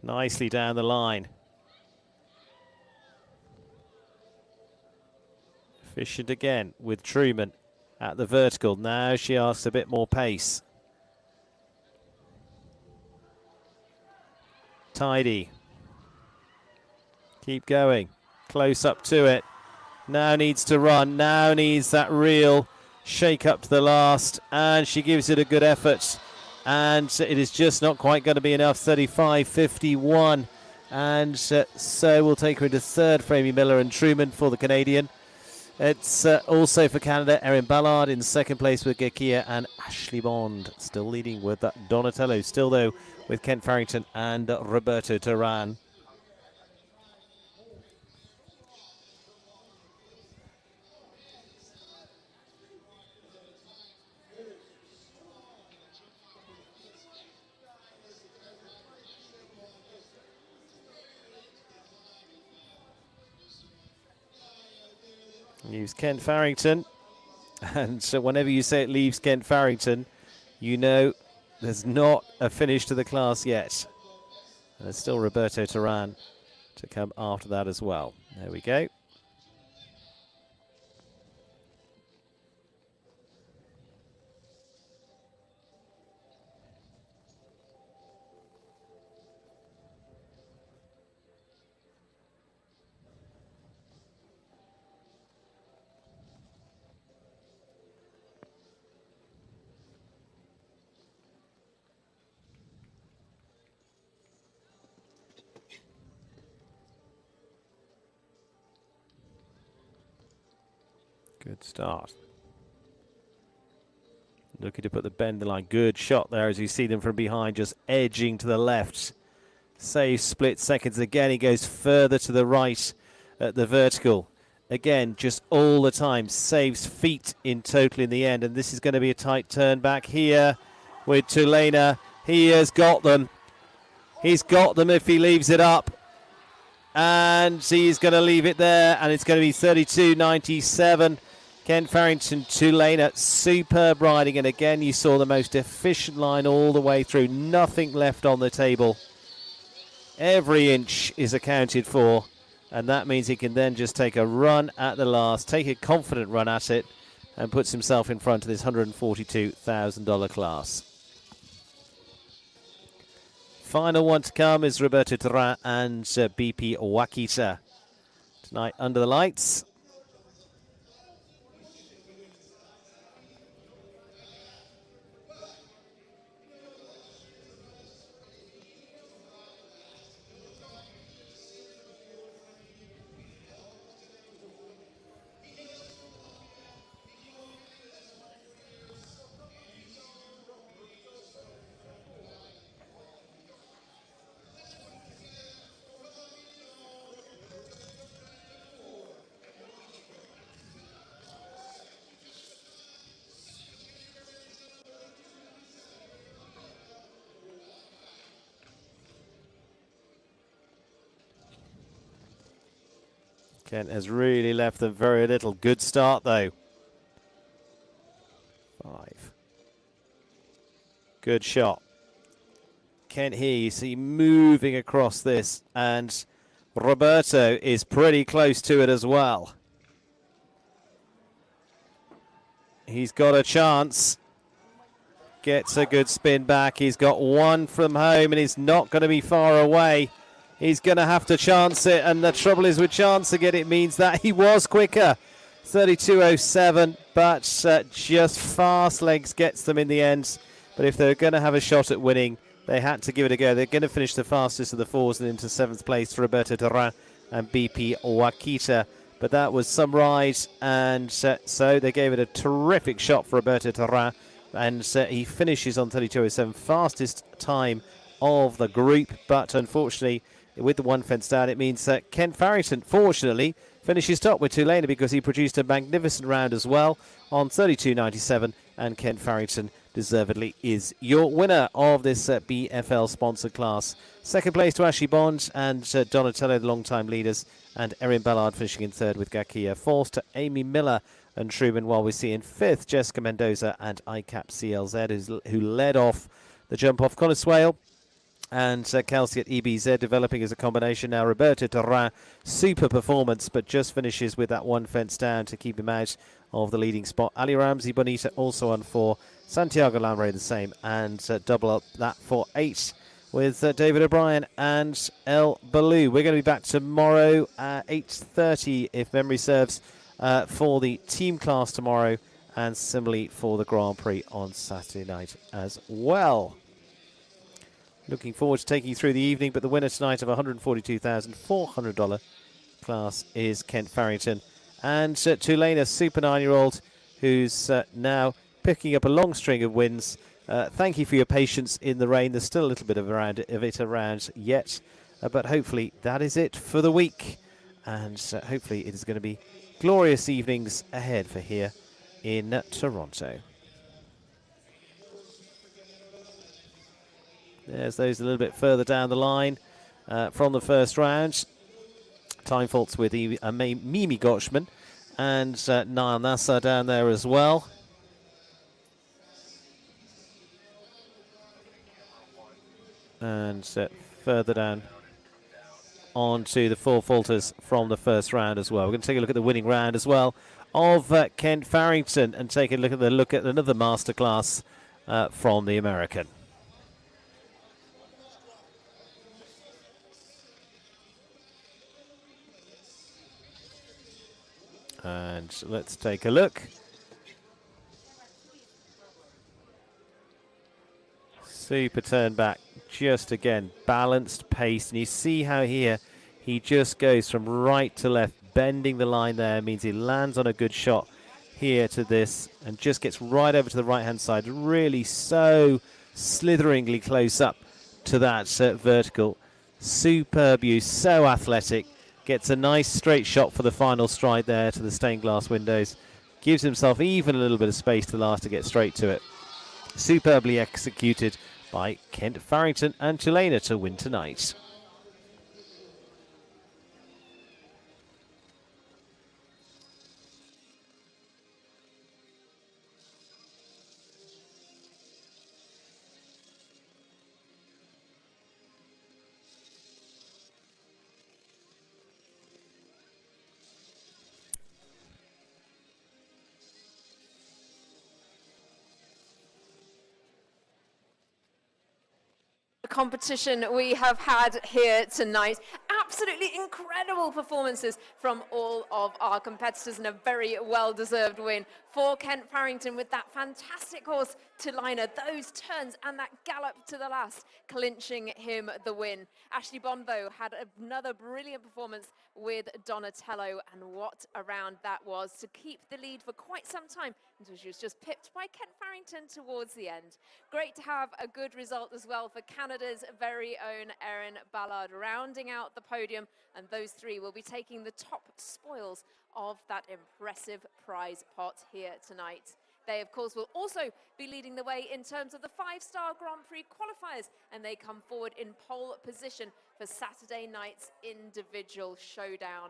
Nicely down the line. Efficient again with Truman at the vertical. Now she asks a bit more pace. Tidy. Keep going. Close up to it. Now needs to run. Now needs that real shake up to the last. And she gives it a good effort. And it is just not quite going to be enough. 35.51. And so we'll take her into third for Amy Miller and Truman for the Canadian. It's also for Canada, Erin Ballard in second place with Gekia and Ashley Bond still leading with Donatello. Still, though, with Kent Farrington and Roberto Taran. Leaves Kent Farrington, and so whenever you say it leaves Kent Farrington, you know there's not a finish to the class yet. And there's still Roberto Taran to come after that as well. There we go. Good start. Looking to put the bend the line. Good shot there as you see them from behind, just edging to the left. Save split seconds again. He goes further to the right at the vertical. Again, just all the time. Saves feet in total in the end. And this is going to be a tight turn back here with Tulena. He has got them. He's got them if he leaves it up. And he's going to leave it there. And it's going to be 32.97. Ken Farrington, Tulane, superb riding. And again, you saw the most efficient line all the way through. Nothing left on the table. Every inch is accounted for. And that means he can then just take a run at the last, take a confident run at it. and puts himself in front of this $142,000 class. Final one to come is Roberto Terra and BP Wakita. Tonight under the lights. Kent has really left them very little. Good start, though. 5. Good shot. Kent here, you see moving across this, and Roberto is pretty close to it as well. He's got a chance. Gets a good spin back. He's got one from home, and he's not going to be far away. He's going to have to chance it, and the trouble is with chancing it, it means that he was quicker. 32.07, but just fast legs gets them in the end. But if they're going to have a shot at winning, they had to give it a go. They're going to finish the fastest of the 4s and into 7th place for Roberto Terra and BP Wakita. But that was some ride, and so they gave it a terrific shot for Roberto Terra, and he finishes on 32.07, fastest time of the group. But unfortunately, with the one fence down, it means that Ken Farrington, fortunately, finishes top with Tulane because he produced a magnificent round as well on 32.97, and Ken Farrington deservedly is your winner of this BFL sponsored class. Second place to Ashley Bond and Donatello, the long-time leaders, and Erin Ballard finishing in third with Gakia. Fourth to Amy Miller and Truman, while we see in fifth Jessica Mendoza and ICAP CLZ, who led off the jump off. Connor Swale and Kelsey at EBZ developing as a combination. Now Roberto Terra, super performance, but just finishes with that one fence down to keep him out of the leading spot. Ali Ramsey Bonita also on 4. Santiago Lamre the same, and double up that for 8 with David O'Brien and El Baloo. We're going to be back tomorrow at 8:30, if memory serves, for the team class tomorrow, and similarly for the Grand Prix on Saturday night as well. Looking forward to taking you through the evening, but the winner tonight of $142,400 class is Kent Farrington. And Tulane, a super 9-year-old who's now picking up a long string of wins. Thank you for your patience in the rain. There's still a little bit of it around yet, but hopefully that is it for the week. And hopefully it is going to be glorious evenings ahead for here in Toronto. There's those a little bit further down the line from the first round. Time faults with Mimi Gotchman and Niall Nassar down there as well. And further down onto the 4 falters from the first round as well. We're going to take a look at the winning round as well of Kent Farrington and take a look at another masterclass from the American. And let's take a look. Super turn back, just again, balanced pace. And you see how here he just goes from right to left, bending the line there. Means he lands on a good shot here to this and just gets right over to the right-hand side. Really so slitheringly close up to that vertical. Superb use, so athletic. Gets a nice straight shot for the final stride there to the stained glass windows. Gives himself even a little bit of space to last to get straight to it. Superbly executed by Kent Farrington and Tulane to win tonight. competition we have had here tonight. Absolutely incredible performances from all of our competitors, and a very well-deserved win for Kent Farrington with that fantastic horse to liner, those turns and that gallop to the last, clinching him the win. Ashley Bond, though, had another brilliant performance with Donatello, and what a round that was to keep the lead for quite some time until she was just pipped by Kent Farrington towards the end. Great to have a good result as well for Canada's very own Erin Ballard rounding out the podium, and those three will be taking the top spoils of that impressive prize pot here tonight. They, of course, will also be leading the way in terms of the 5-star Grand Prix qualifiers, and they come forward in pole position for Saturday night's individual showdown.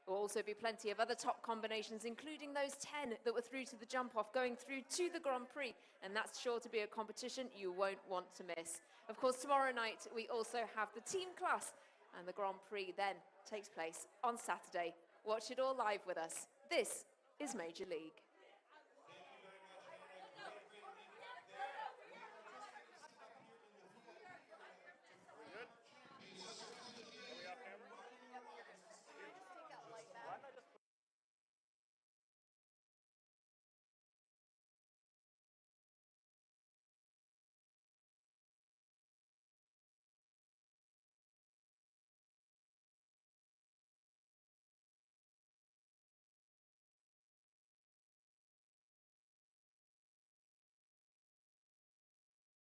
There will also be plenty of other top combinations, including those 10 that were through to the jump-off, going through to the Grand Prix, and that's sure to be a competition you won't want to miss. Of course, tomorrow night we also have the team class, and the Grand Prix then takes place on Saturday. Watch it all live with us. This is Major League.